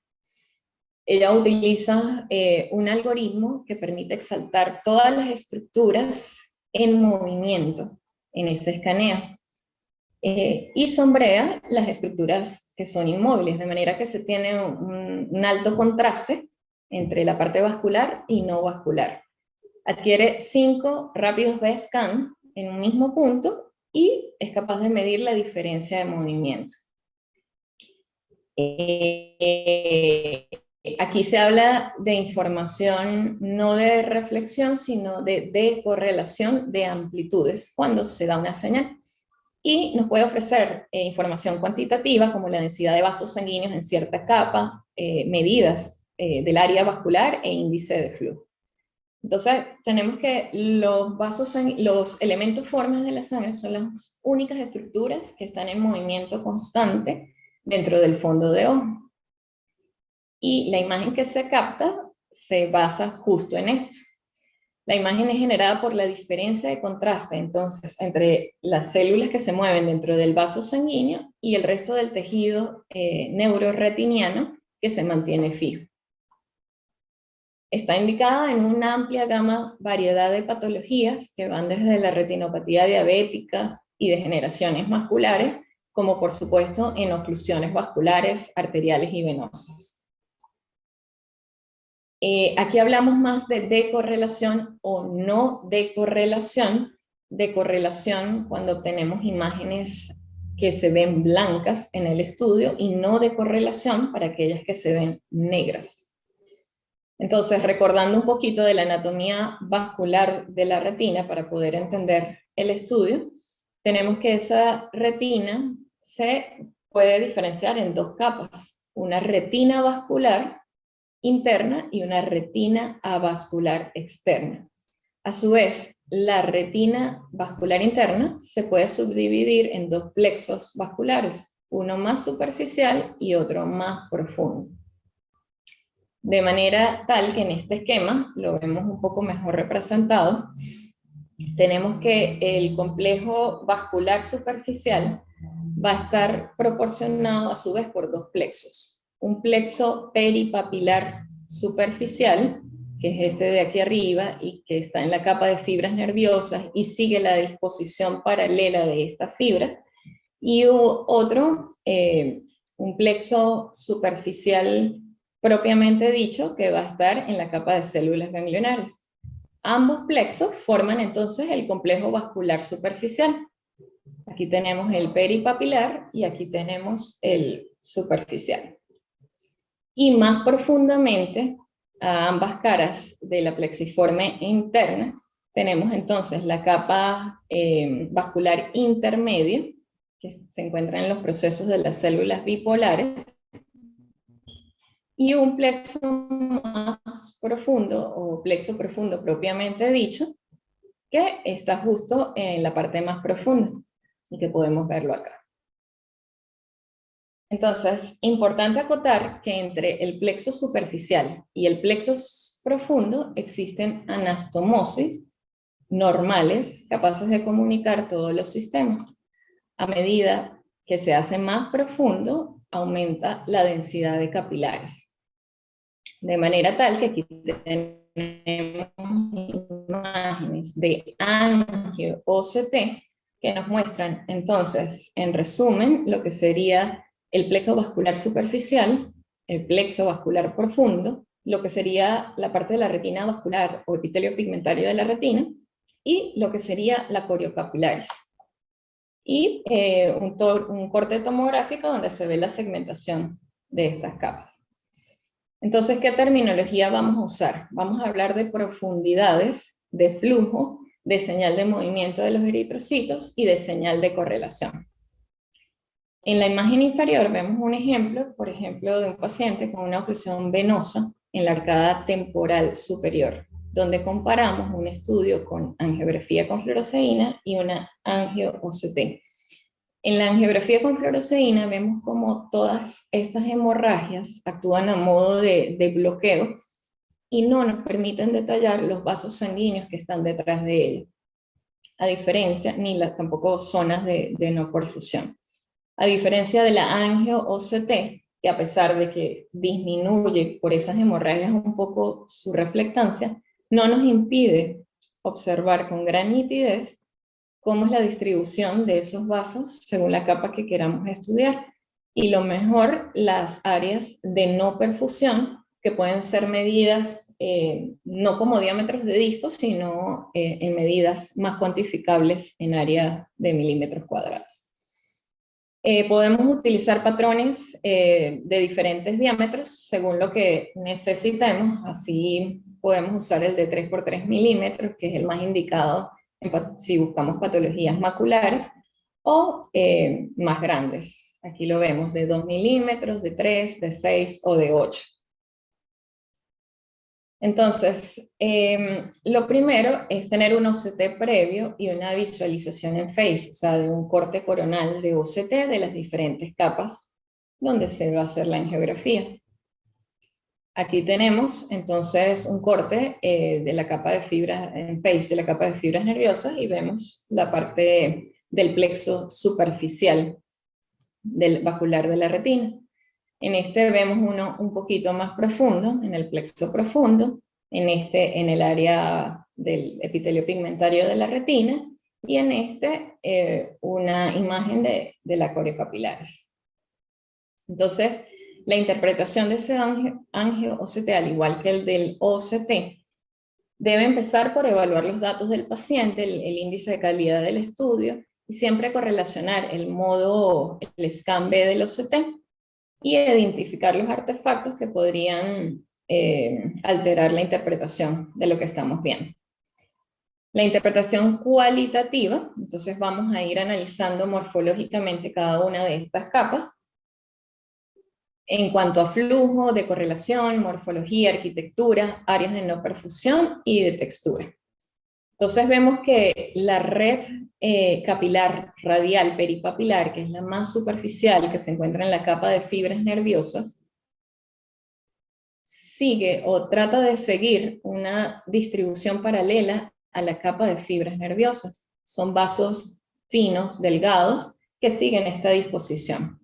Ella utiliza un algoritmo que permite exaltar todas las estructuras en movimiento en ese escaneo y sombrea las estructuras que son inmóviles, de manera que se tiene un alto contraste entre la parte vascular y no vascular. Adquiere 5 rápidos B-scan en un mismo punto y es capaz de medir la diferencia de movimiento. Aquí se habla de información no de reflexión, sino de correlación de amplitudes cuando se da una señal. Y nos puede ofrecer información cuantitativa como la densidad de vasos sanguíneos en cierta capa, medidas del área vascular e índice de flujo. Entonces, tenemos que los elementos formes de la sangre son las únicas estructuras que están en movimiento constante dentro del fondo de ojo. Y la imagen que se capta se basa justo en esto. La imagen es generada por la diferencia de contraste, entonces, entre las células que se mueven dentro del vaso sanguíneo y el resto del tejido neuroretiniano que se mantiene fijo. Está indicada en una amplia variedad de patologías que van desde la retinopatía diabética y degeneraciones maculares, como por supuesto en oclusiones vasculares, arteriales y venosas. Aquí hablamos más de decorrelación o no decorrelación. Decorrelación cuando obtenemos imágenes que se ven blancas en el estudio y no decorrelación para aquellas que se ven negras. Entonces, recordando un poquito de la anatomía vascular de la retina para poder entender el estudio, tenemos que esa retina se puede diferenciar en 2 capas. Una retina vascular interna y una retina avascular externa. A su vez, la retina vascular interna se puede subdividir en 2 plexos vasculares, uno más superficial y otro más profundo. De manera tal que en este esquema, lo vemos un poco mejor representado, tenemos que el complejo vascular superficial va a estar proporcionado a su vez por 2 plexos. Un plexo peripapilar superficial, que es este de aquí arriba y que está en la capa de fibras nerviosas y sigue la disposición paralela de estas fibras, y otro, un plexo superficial propiamente dicho, que va a estar en la capa de células ganglionares. Ambos plexos forman entonces el complejo vascular superficial. Aquí tenemos el peripapilar y aquí tenemos el superficial. Y más profundamente, a ambas caras de la plexiforme interna, tenemos entonces la capa vascular intermedia, que se encuentra en los procesos de las células bipolares, y un plexo más profundo, o plexo profundo propiamente dicho, que está justo en la parte más profunda, y que podemos verlo acá. Entonces, importante acotar que entre el plexo superficial y el plexo profundo existen anastomosis normales capaces de comunicar todos los sistemas. A medida que se hace más profundo, aumenta la densidad de capilares. De manera tal que aquí tenemos imágenes de angio-OCT que nos muestran entonces, en resumen, lo que sería el plexo vascular superficial, el plexo vascular profundo, lo que sería la parte de la retina vascular o epitelio pigmentario de la retina, y lo que sería la coriocapilaris. Y un corte tomográfico donde se ve la segmentación de estas capas. Entonces, ¿qué terminología vamos a usar? Vamos a hablar de profundidades, de flujo, de señal de movimiento de los eritrocitos y de señal de correlación. En la imagen inferior vemos un ejemplo, por ejemplo, de un paciente con una oclusión venosa en la arcada temporal superior, donde comparamos un estudio con angiografía con fluoresceína y una angio-OCT. En la angiografía con fluoresceína vemos como todas estas hemorragias actúan a modo de bloqueo y no nos permiten detallar los vasos sanguíneos que están detrás de él, a diferencia, ni tampoco zonas de no perfusión. A diferencia de la angio-OCT, que a pesar de que disminuye por esas hemorragias un poco su reflectancia, no nos impide observar con gran nitidez cómo es la distribución de esos vasos según la capa que queramos estudiar. Y lo mejor, las áreas de no perfusión, que pueden ser medidas no como diámetros de disco, sino en medidas más cuantificables en área de milímetros cuadrados. Podemos utilizar patrones de diferentes diámetros según lo que necesitemos. Así podemos usar el de 3 por 3 milímetros, que es el más indicado si buscamos patologías maculares, o más grandes. Aquí lo vemos de 2 milímetros, de 3, de 6 o de 8. Entonces, lo primero es tener un OCT previo y una visualización en face, o sea, de un corte coronal de OCT de las diferentes capas donde se va a hacer la angiografía. Aquí tenemos entonces un corte de la capa de fibras en face, de la capa de fibras nerviosas, y vemos la parte del plexo superficial del vascular de la retina. En este vemos uno un poquito más profundo, en el plexo profundo, en este en el área del epitelio pigmentario de la retina, y en este una imagen de la coriocapilaris. Entonces, la interpretación de ese angio-OCT, al igual que el del OCT, debe empezar por evaluar los datos del paciente, el índice de calidad del estudio, y siempre correlacionar el scan B del OCT, y identificar los artefactos que podrían alterar la interpretación de lo que estamos viendo. La interpretación cualitativa, entonces vamos a ir analizando morfológicamente cada una de estas capas, en cuanto a flujo, de correlación, morfología, arquitectura, áreas de no perfusión y de textura. Entonces vemos que la red capilar radial peripapilar, que es la más superficial, que se encuentra en la capa de fibras nerviosas, sigue o trata de seguir una distribución paralela a la capa de fibras nerviosas. Son vasos finos, delgados, que siguen esta disposición.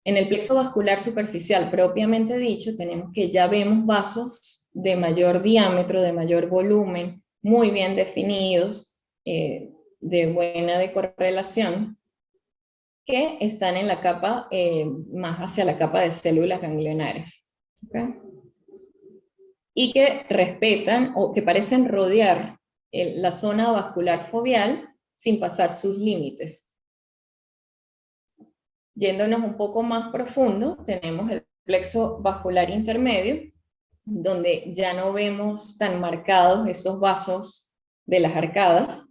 En el plexo vascular superficial propiamente dicho, tenemos que ya vemos vasos de mayor diámetro, de mayor volumen, muy bien definidos, de buena correlación, que están en la capa, más hacia la capa de células ganglionares. ¿Okay? Y que respetan o que parecen rodear la zona vascular foveal sin pasar sus límites. Yéndonos un poco más profundo, tenemos el plexo vascular intermedio, donde ya no vemos tan marcados esos vasos de las arcadas,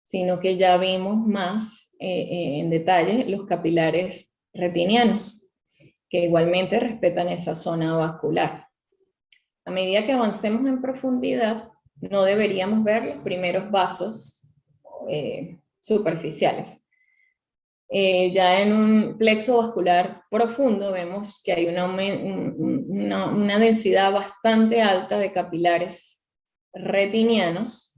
sino que ya vemos más en detalle los capilares retinianos, que igualmente respetan esa zona vascular. A medida que avancemos en profundidad, no deberíamos ver los primeros vasos superficiales. Ya en un plexo vascular profundo vemos que hay una densidad bastante alta de capilares retinianos.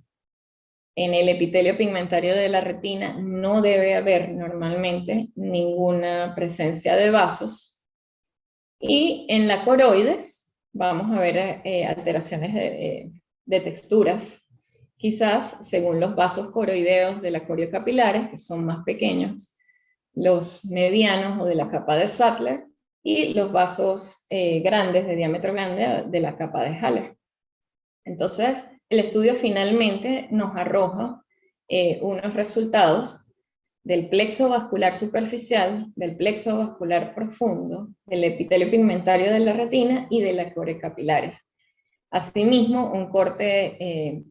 En el epitelio pigmentario de la retina no debe haber normalmente ninguna presencia de vasos. Y en la coroides vamos a ver alteraciones de texturas, quizás según los vasos coroideos de la coriocapilares, que son más pequeños. los medianos o de la capa de Sattler, y los vasos grandes, de diámetro grande, de la capa de Haller. Entonces, el estudio finalmente nos arroja unos resultados del plexo vascular superficial, del plexo vascular profundo, del epitelio pigmentario de la retina y de la core capilares. Asimismo, un corte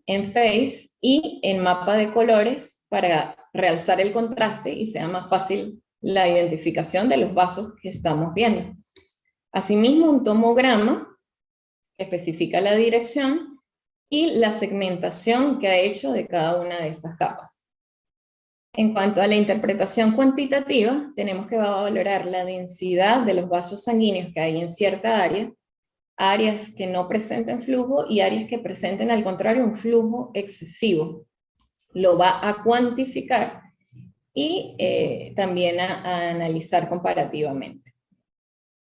en phase y en mapa de colores para realzar el contraste y sea más fácil la identificación de los vasos que estamos viendo. Asimismo, un tomograma que especifica la dirección y la segmentación que ha hecho de cada una de esas capas. En cuanto a la interpretación cuantitativa, tenemos que valorar la densidad de los vasos sanguíneos que hay en cierta área, áreas que no presenten flujo y áreas que presenten al contrario un flujo excesivo. Lo va a cuantificar y también a analizar comparativamente.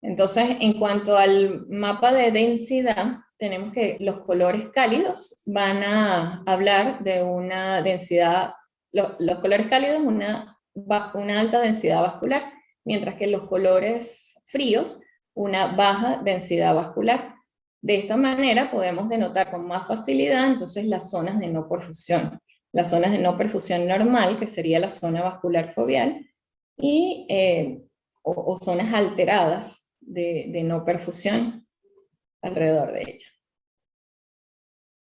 Entonces, en cuanto al mapa de densidad, tenemos que los colores cálidos van a hablar de una densidad, los colores cálidos una alta densidad vascular, mientras que los colores fríos una baja densidad vascular. De esta manera podemos denotar con más facilidad entonces las zonas de no perfusión. Las zonas de no perfusión normal, que sería la zona vascular foveal, y, o zonas alteradas de no perfusión alrededor de ella.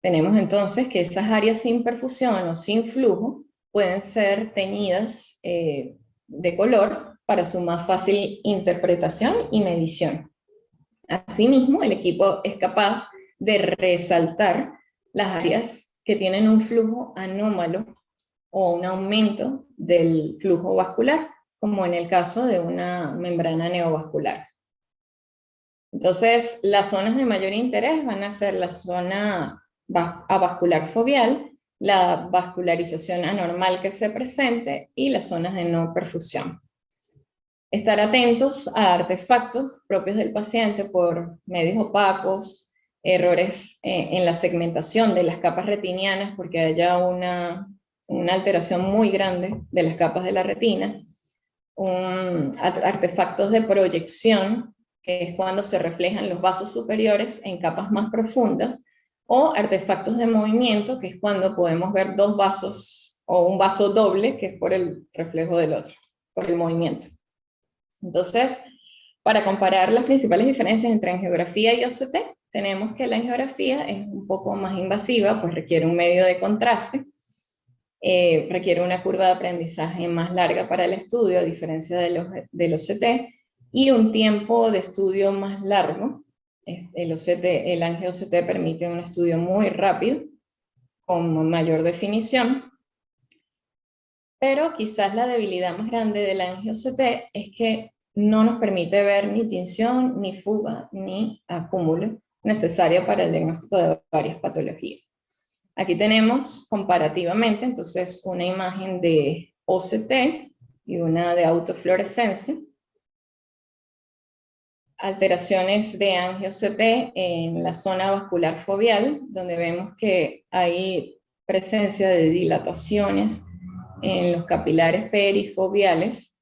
Tenemos entonces que esas áreas sin perfusión o sin flujo pueden ser teñidas de color para su más fácil interpretación y medición. Asimismo, el equipo es capaz de resaltar las áreas que tienen un flujo anómalo o un aumento del flujo vascular, como en el caso de una membrana neovascular. Entonces, las zonas de mayor interés van a ser la zona avascular foveal, la vascularización anormal que se presente y las zonas de no perfusión. Estar atentos a artefactos propios del paciente por medios opacos, errores en la segmentación de las capas retinianas porque haya una alteración muy grande de las capas de la retina, artefactos de proyección, que es cuando se reflejan los vasos superiores en capas más profundas, o artefactos de movimiento, que es cuando podemos ver dos vasos o un vaso doble, que es por el reflejo del otro, por el movimiento. Entonces, para comparar las principales diferencias entre angiografía y OCT, tenemos que la angiografía es un poco más invasiva, pues requiere un medio de contraste, requiere una curva de aprendizaje más larga para el estudio, a diferencia del OCT, y un tiempo de estudio más largo. El angio-OCT permite un estudio muy rápido, con mayor definición, pero quizás la debilidad más grande del angio-OCT es que no nos permite ver ni tinción, ni fuga, ni acúmulo necesario para el diagnóstico de varias patologías. Aquí tenemos comparativamente entonces una imagen de OCT y una de autofluorescencia. Alteraciones de angio-OCT en la zona vascular foveal, donde vemos que hay presencia de dilataciones en los capilares perifoveales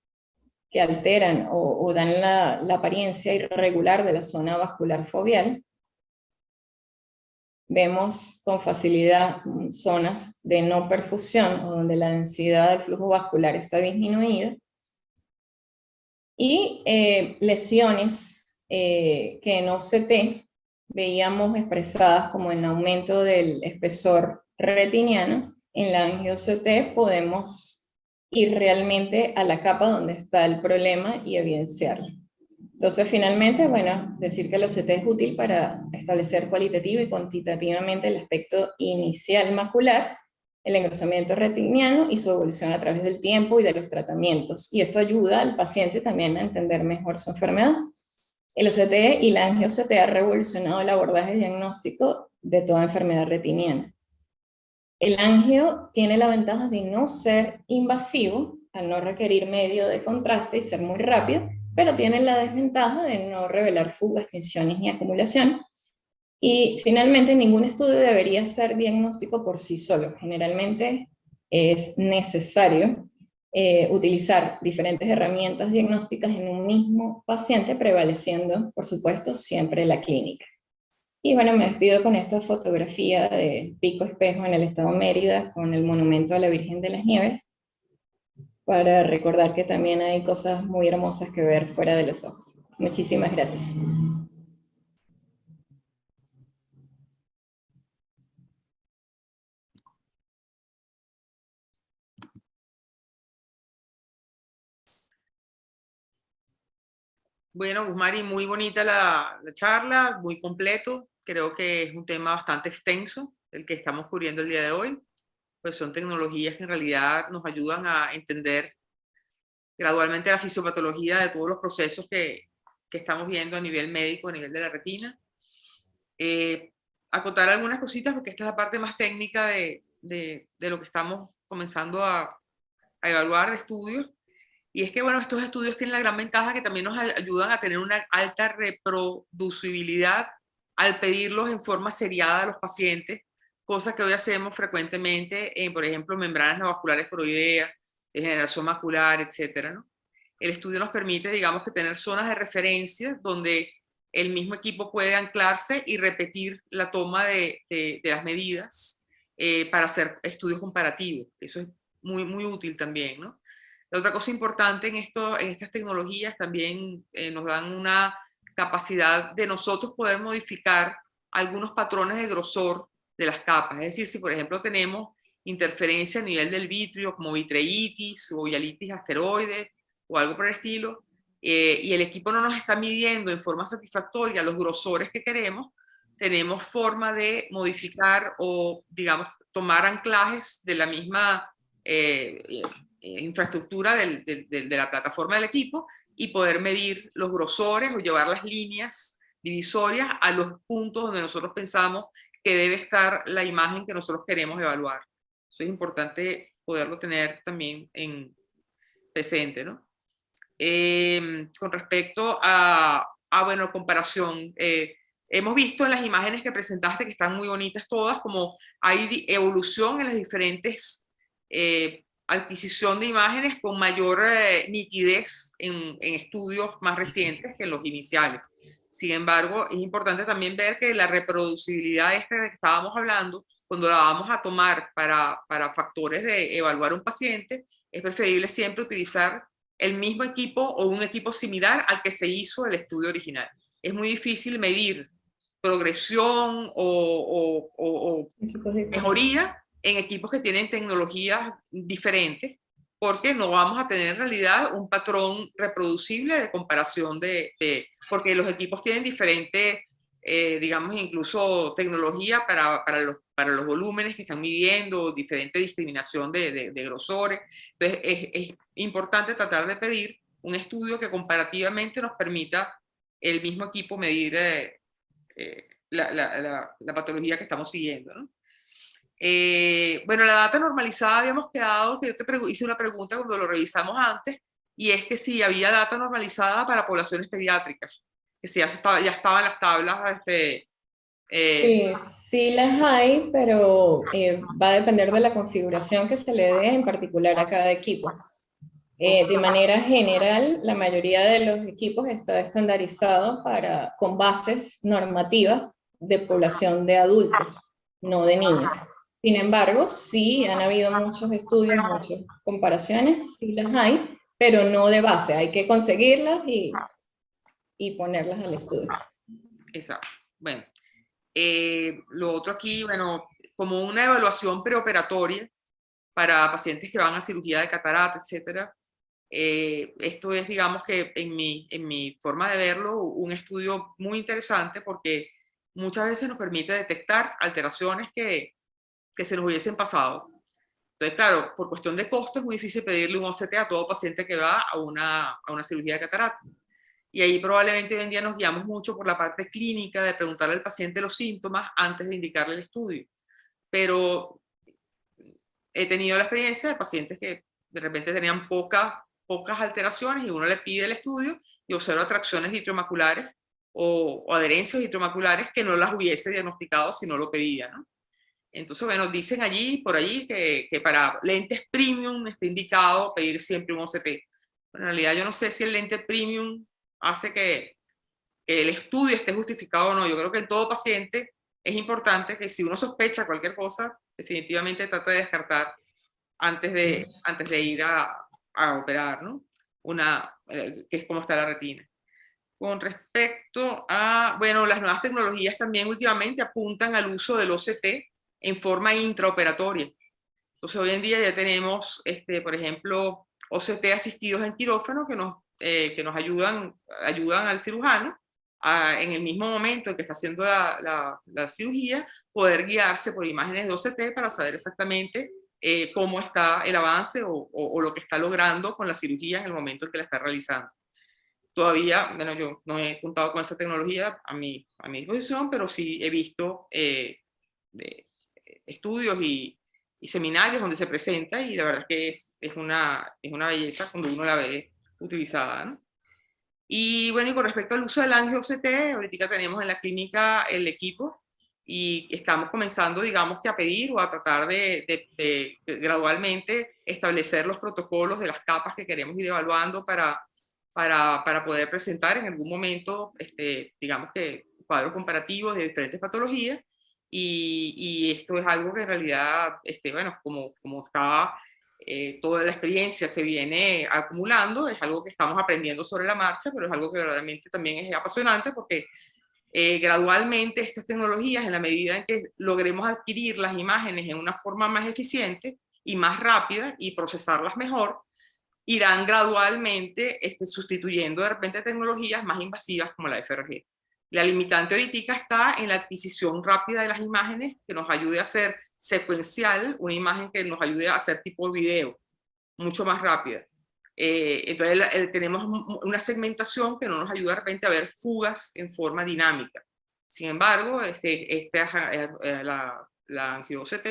que alteran o dan la apariencia irregular de la zona vascular foveal. Vemos con facilidad zonas de no perfusión, o donde la densidad del flujo vascular está disminuida, y lesiones que en OCT veíamos expresadas como en aumento del espesor retiniano. En la angio-OCT podemos ir realmente a la capa donde está el problema y evidenciarlo. Entonces, finalmente, bueno, decir que el OCT es útil para establecer cualitativa y cuantitativamente el aspecto inicial macular, el engrosamiento retiniano y su evolución a través del tiempo y de los tratamientos. Y esto ayuda al paciente también a entender mejor su enfermedad. El OCT y la angio-OCT ha revolucionado el abordaje diagnóstico de toda enfermedad retiniana. El angio tiene la ventaja de no ser invasivo, al no requerir medio de contraste y ser muy rápido, pero tiene la desventaja de no revelar fugas, tinciones ni acumulación. Y finalmente, ningún estudio debería ser diagnóstico por sí solo. Generalmente es necesario utilizar diferentes herramientas diagnósticas en un mismo paciente, prevaleciendo, por supuesto, siempre la clínica. Y bueno, me despido con esta fotografía de Pico Espejo en el estado Mérida, con el monumento a la Virgen de las Nieves, para recordar que también hay cosas muy hermosas que ver fuera de los ojos. Muchísimas gracias. Bueno, Guzmari, muy bonita la charla, muy completo. Creo que es un tema bastante extenso el que estamos cubriendo el día de hoy. Pues son tecnologías que en realidad nos ayudan a entender gradualmente la fisiopatología de todos los procesos que estamos viendo a nivel médico, a nivel de la retina. Acotar algunas cositas porque esta es la parte más técnica de lo que estamos comenzando a evaluar de estudios. Y es que, bueno, estos estudios tienen la gran ventaja que también nos ayudan a tener una alta reproducibilidad al pedirlos en forma seriada a los pacientes, cosa que hoy hacemos frecuentemente en, por ejemplo, membranas neovasculares coroideas, degeneración macular, etcétera, ¿no? El estudio nos permite, digamos, que tener zonas de referencia donde el mismo equipo puede anclarse y repetir la toma de las medidas para hacer estudios comparativos. Eso es muy, muy útil también, ¿no? La otra cosa importante en estas tecnologías también nos dan una capacidad de nosotros poder modificar algunos patrones de grosor de las capas. Es decir, si por ejemplo tenemos interferencia a nivel del vitrio, como vitreitis o hialitis asteroide o algo por el estilo, y el equipo no nos está midiendo en forma satisfactoria los grosores que queremos, tenemos forma de modificar o, digamos, tomar anclajes de la misma infraestructura de la plataforma del equipo y poder medir los grosores o llevar las líneas divisorias a los puntos donde nosotros pensamos que debe estar la imagen que nosotros queremos evaluar. Eso es importante poderlo tener también en presente, ¿no? Con respecto bueno, comparación, hemos visto en las imágenes que presentaste, que están muy bonitas todas, como hay evolución en las diferentes adquisición de imágenes con mayor nitidez en estudios más recientes que en los iniciales. Sin embargo, es importante también ver que la reproducibilidad esta de que estábamos hablando, cuando la vamos a tomar para factores de evaluar un paciente, es preferible siempre utilizar el mismo equipo o un equipo similar al que se hizo el estudio original. Es muy difícil medir progresión o mejoría en equipos que tienen tecnologías diferentes, porque no vamos a tener en realidad un patrón reproducible de comparación porque los equipos tienen diferentes, digamos, incluso tecnología para los volúmenes que están midiendo, diferente discriminación de grosores. Entonces, es importante tratar de pedir un estudio que comparativamente nos permita el mismo equipo medir la patología que estamos siguiendo, ¿no? Bueno, la data normalizada habíamos quedado, que yo te hice una pregunta cuando lo revisamos antes, y es que si había data normalizada para poblaciones pediátricas, que si ya estaban las tablas. Sí las hay, pero va a depender de la configuración que se le dé en particular a cada equipo. De manera general, la mayoría de los equipos está estandarizado con bases normativas de población de adultos, no de niños. Sin embargo, sí han habido muchos estudios, muchas comparaciones, sí las hay, pero no de base. Hay que conseguirlas y ponerlas al estudio. Exacto. Bueno, lo otro aquí, bueno, como una evaluación preoperatoria para pacientes que van a cirugía de catarata, etcétera. Esto es, digamos que en mi forma de verlo, un estudio muy interesante porque muchas veces nos permite detectar alteraciones que se nos hubiesen pasado. Entonces, claro, por cuestión de costo es muy difícil pedirle un OCT a todo paciente que va a una cirugía de catarata. Y ahí probablemente hoy en día nos guiamos mucho por la parte clínica de preguntarle al paciente los síntomas antes de indicarle el estudio. Pero he tenido la experiencia de pacientes que de repente tenían pocas alteraciones y uno le pide el estudio y observa atracciones vitromaculares o adherencias vitromaculares que no las hubiese diagnosticado si no lo pedía, ¿no? Entonces, bueno, dicen allí, por allí, que para lentes premium está indicado pedir siempre un OCT. Bueno, en realidad yo no sé si el lente premium hace que el estudio esté justificado o no. Yo creo que en todo paciente es importante que si uno sospecha cualquier cosa, definitivamente trate de descartar antes de ir a operar, ¿no? Que es como está la retina. Con respecto a, bueno, las nuevas tecnologías también últimamente apuntan al uso del OCT en forma intraoperatoria. Entonces, hoy en día ya tenemos, por ejemplo, OCT asistidos en quirófano que nos ayudan al cirujano en el mismo momento en que está haciendo la cirugía, poder guiarse por imágenes de OCT para saber exactamente cómo está el avance o lo que está logrando con la cirugía en el momento en que la está realizando. Todavía, bueno, yo no he contado con esa tecnología a mi disposición, pero sí he visto estudios y seminarios donde se presenta y la verdad es que es una belleza cuando uno la ve utilizada, ¿no? Y bueno, y con respecto al uso del angio-OCT, ahorita tenemos en la clínica el equipo y estamos comenzando, digamos, que a pedir o a tratar de gradualmente establecer los protocolos de las capas que queremos ir evaluando para poder presentar en algún momento, digamos que cuadros comparativos de diferentes patologías. Y esto es algo que en realidad, bueno, como está toda la experiencia se viene acumulando, es algo que estamos aprendiendo sobre la marcha, pero es algo que verdaderamente también es apasionante porque gradualmente estas tecnologías, en la medida en que logremos adquirir las imágenes en una forma más eficiente y más rápida y procesarlas mejor, irán gradualmente sustituyendo de repente tecnologías más invasivas como la FRG. La limitante ahorita está en la adquisición rápida de las imágenes que nos ayude a hacer secuencial, una imagen que nos ayude a hacer tipo video, mucho más rápida. Entonces tenemos una segmentación que no nos ayuda de repente a ver fugas en forma dinámica. Sin embargo, la angio-OCT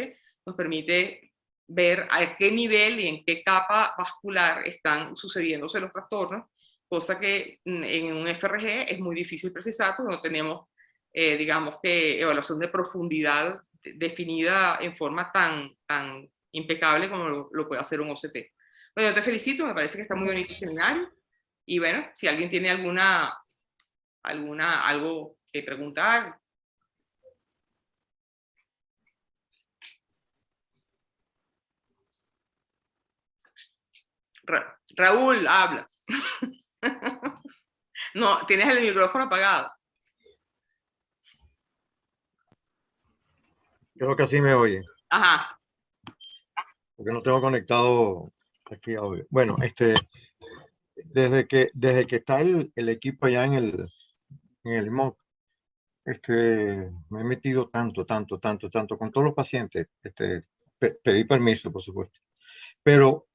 nos permite ver a qué nivel y en qué capa vascular están sucediéndose los trastornos, cosa que en un FRG es muy difícil precisar porque no tenemos, digamos que, evaluación de profundidad definida en forma tan impecable como lo puede hacer un OCT. Bueno, yo te felicito, me parece que está muy bonito el seminario. Y bueno, si alguien tiene algo que preguntar. Raúl, habla. No, tienes el micrófono apagado. Creo que así me oye. Ajá. Porque no tengo conectado aquí audio. Bueno, desde que está el equipo allá en el MOC, me he metido tanto con todos los pacientes. Pedí permiso, por supuesto. Pero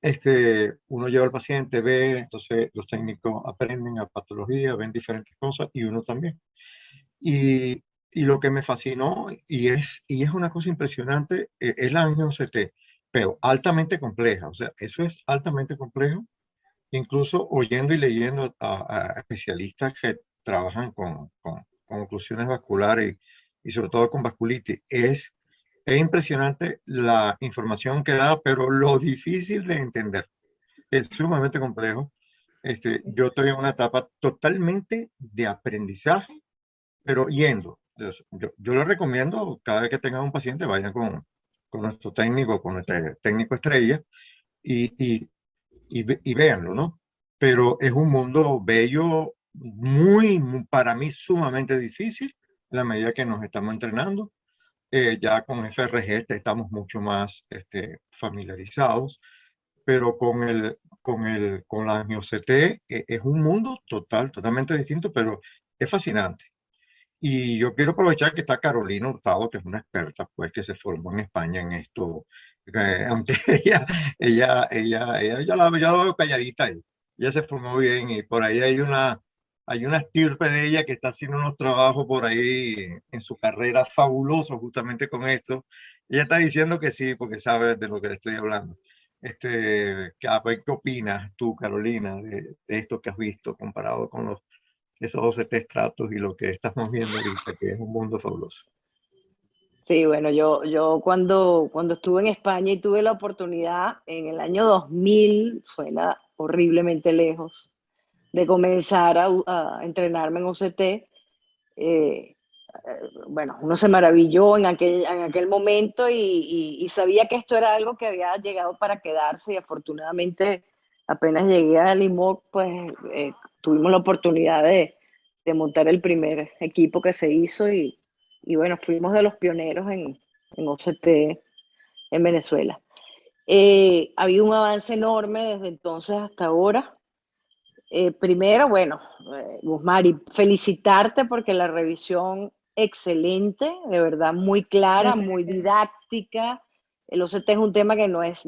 uno lleva al paciente, ve, entonces los técnicos aprenden a patología, ven diferentes cosas y uno también. Y, y lo que me fascinó, y es una cosa impresionante, es la angio-OCT, pero altamente compleja. O sea, eso es altamente complejo. Incluso oyendo y leyendo a especialistas que trabajan con oclusiones vasculares y sobre todo con vasculitis, es impresionante la información que da, pero lo difícil de entender. Es sumamente complejo. Yo estoy en una etapa totalmente de aprendizaje, pero yendo. Yo les recomiendo, cada vez que tengan un paciente, vayan con nuestro técnico, con nuestro técnico estrella y véanlo, ¿no? Pero es un mundo bello, para mí sumamente difícil, en la medida que nos estamos entrenando. Ya con FRG estamos mucho más familiarizados, pero con la MioCT es un mundo totalmente distinto, pero es fascinante. Y yo quiero aprovechar que está Carolina Hurtado, que es una experta, pues, que se formó en España en esto, aunque ella ya la veo calladita ahí. Ella se formó bien y por ahí hay una estirpe de ella que está haciendo unos trabajos por ahí en su carrera fabulosos justamente con esto. Ella está diciendo que sí, porque sabe de lo que le estoy hablando. ¿Qué opinas tú, Carolina, de esto que has visto comparado con esos 12 estratos y lo que estamos viendo ahorita, que es un mundo fabuloso? Sí, bueno, yo cuando estuve en España y tuve la oportunidad en el año 2000, suena horriblemente lejos, de comenzar a entrenarme en OCT, bueno, uno se maravilló en aquel momento y sabía que esto era algo que había llegado para quedarse y afortunadamente apenas llegué al IMOC, pues tuvimos la oportunidad de montar el primer equipo que se hizo y bueno, fuimos de los pioneros en OCT en Venezuela. Ha habido un avance enorme desde entonces hasta ahora. Primero, bueno, Guzmari, felicitarte porque la revisión excelente, de verdad, muy clara, Gracias. muy didáctica. El OCT es un tema que no es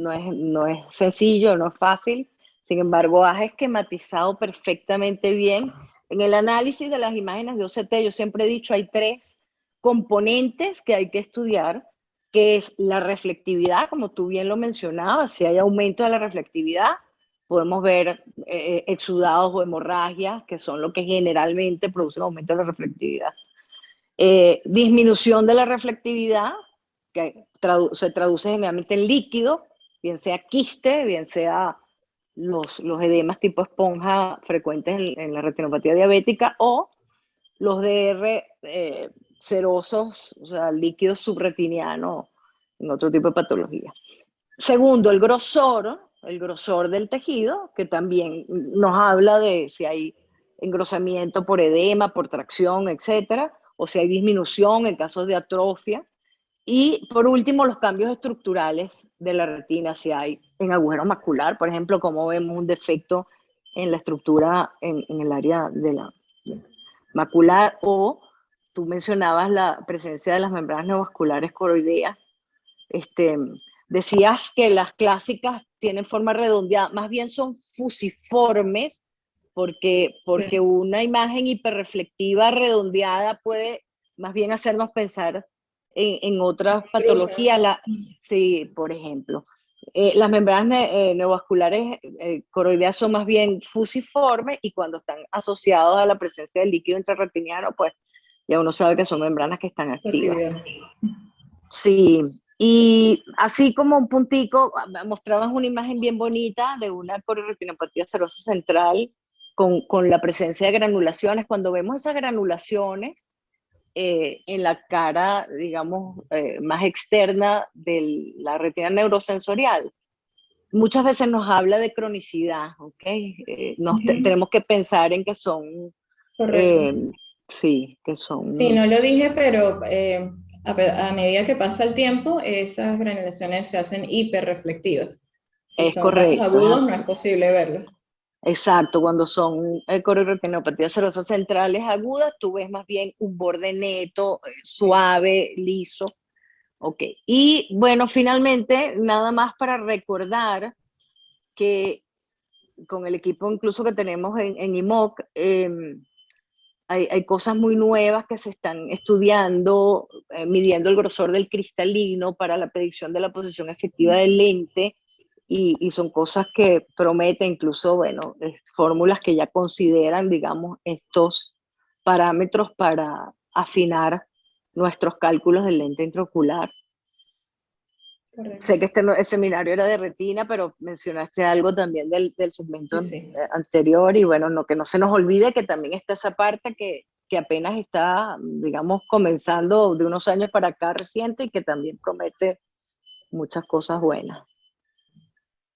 sencillo, no es fácil. Sin embargo, has esquematizado perfectamente bien. En el análisis de las imágenes de OCT, yo siempre he dicho, hay tres componentes que hay que estudiar, que es la reflectividad, como tú bien lo mencionabas, si hay aumento de la reflectividad, podemos ver exudados o hemorragias, que son lo que generalmente produce un aumento de la reflectividad. Disminución de la reflectividad, que se traduce generalmente en líquido, bien sea quiste, bien sea los edemas tipo esponja frecuentes en la retinopatía diabética, o los DR serosos, o sea, líquido subretiniano en otro tipo de patología. Segundo, el grosor del tejido, que también nos habla de si hay engrosamiento por edema, por tracción, etcétera, o si hay disminución en casos de atrofia. Y por último, los cambios estructurales de la retina, si hay en agujero macular, por ejemplo, como vemos un defecto en la estructura en el área de la macular, o tú mencionabas la presencia de las membranas neovasculares coroideas. Decías que las clásicas tienen forma redondeada, más bien son fusiformes, porque Sí. una imagen hiperreflectiva redondeada puede más bien hacernos pensar en otras patologías. Sí, por ejemplo. Las membranas neovasculares coroideas son más bien fusiformes y cuando están asociados a la presencia del líquido intrarretiniano, pues ya uno sabe que son membranas que están activas. Actividad. Sí, y así como un puntico, mostrabas una imagen bien bonita de una corioretinopatía serosa central con la presencia de granulaciones. Cuando vemos esas granulaciones en la cara, digamos, más externa de la retina neurosensorial, muchas veces nos habla de cronicidad, ¿ok? Tenemos que pensar en que son, Correcto. eh, sí, que Sí, son, no lo dije, pero a medida que pasa el tiempo, esas granulaciones se hacen hiperreflectivas. Si es son casos correcto, es agudos, no así. es posible verlos. Exacto, cuando son corioretinopatías serosas centrales agudas, tú ves más bien un borde neto, suave, liso. Ok, y bueno, finalmente, nada más para recordar que con el equipo incluso que tenemos en IMOC, hay cosas muy nuevas que se están estudiando, midiendo el grosor del cristalino para la predicción de la posición efectiva del lente, y son cosas que prometen incluso, bueno, fórmulas que ya consideran, digamos, estos parámetros para afinar nuestros cálculos del lente intraocular. Correcto. Sé que el seminario era de retina, pero mencionaste algo también del segmento Sí, sí. anterior y bueno, que no se nos olvide que también está esa parte que apenas está, digamos, comenzando de unos años para acá reciente y que también promete muchas cosas buenas.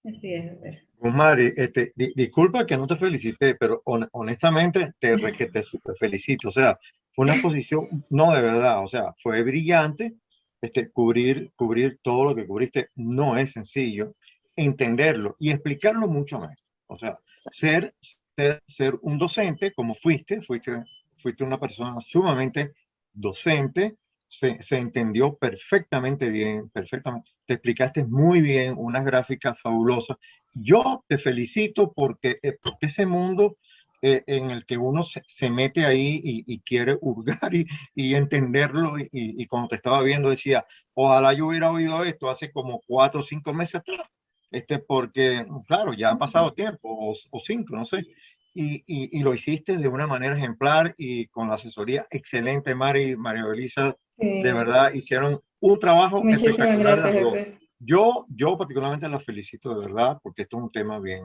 Así es, Pedro. Guzmari, disculpa que no te felicité, pero honestamente que te super felicito. O sea, fue una exposición, no de verdad, o sea, fue brillante. Cubrir todo lo que cubriste no es sencillo. Entenderlo y explicarlo mucho más. O sea, ser un docente como fuiste una persona sumamente docente, se entendió perfectamente bien, perfectamente. Te explicaste muy bien, unas gráficas fabulosas. Yo te felicito porque ese mundo en el que uno se mete ahí y quiere hurgar y entenderlo, y cuando te estaba viendo decía, ojalá yo hubiera oído esto hace como 4 o 5 meses atrás, porque, claro, ya ha pasado tiempo, o 5, no sé, y lo hiciste de una manera ejemplar y con la asesoría excelente, María Elisa, de Sí. verdad hicieron un trabajo Muchísimas espectacular gracias, las dos. doctor. Yo particularmente las felicito de verdad, porque esto es un tema bien,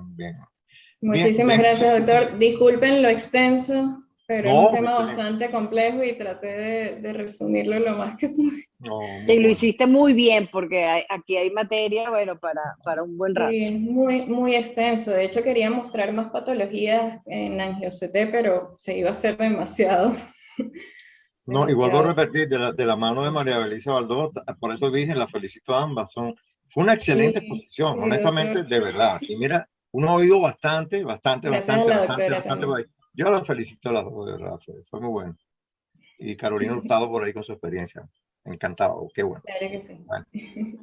Muchísimas gracias, doctor. Disculpen lo extenso, pero es un no, tema excelente. bastante complejo y traté de resumirlo lo más que pude. No, muy Y lo bueno. hiciste muy bien, porque aquí hay materia, bueno, para un buen rato. Sí, es muy extenso. De hecho, quería mostrar más patologías en angio-CT, pero se iba a hacer demasiado. No, y vuelvo a demasiado. repetir, de la mano de María Belicia Baldó, por eso dije, la felicito a ambas. Fue una excelente Sí, exposición, sí, honestamente, doctor. de verdad. Y mira, uno ha oído bastante Gracias a la doctora por también. ahí. Yo las felicito a las dos, de verdad, fue muy bueno. Y Carolina Hurtado por ahí con su experiencia. Encantado, qué bueno. Claro que sí. Bueno,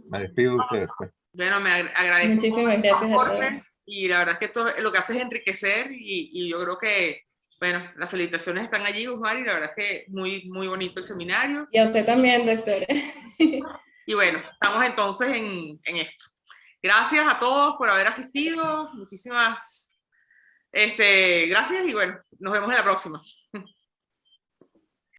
me despido de ustedes, pues. Bueno, me agradezco Muchísimas gracias a todos. aporte y la verdad es que esto lo que hace es enriquecer y yo creo que, bueno, las felicitaciones están allí, Guzmán, y la verdad es que muy bonito el seminario. Y a usted también, doctora. Y bueno, estamos entonces en esto. Gracias a todos por haber asistido, muchísimas gracias y bueno, nos vemos en la próxima.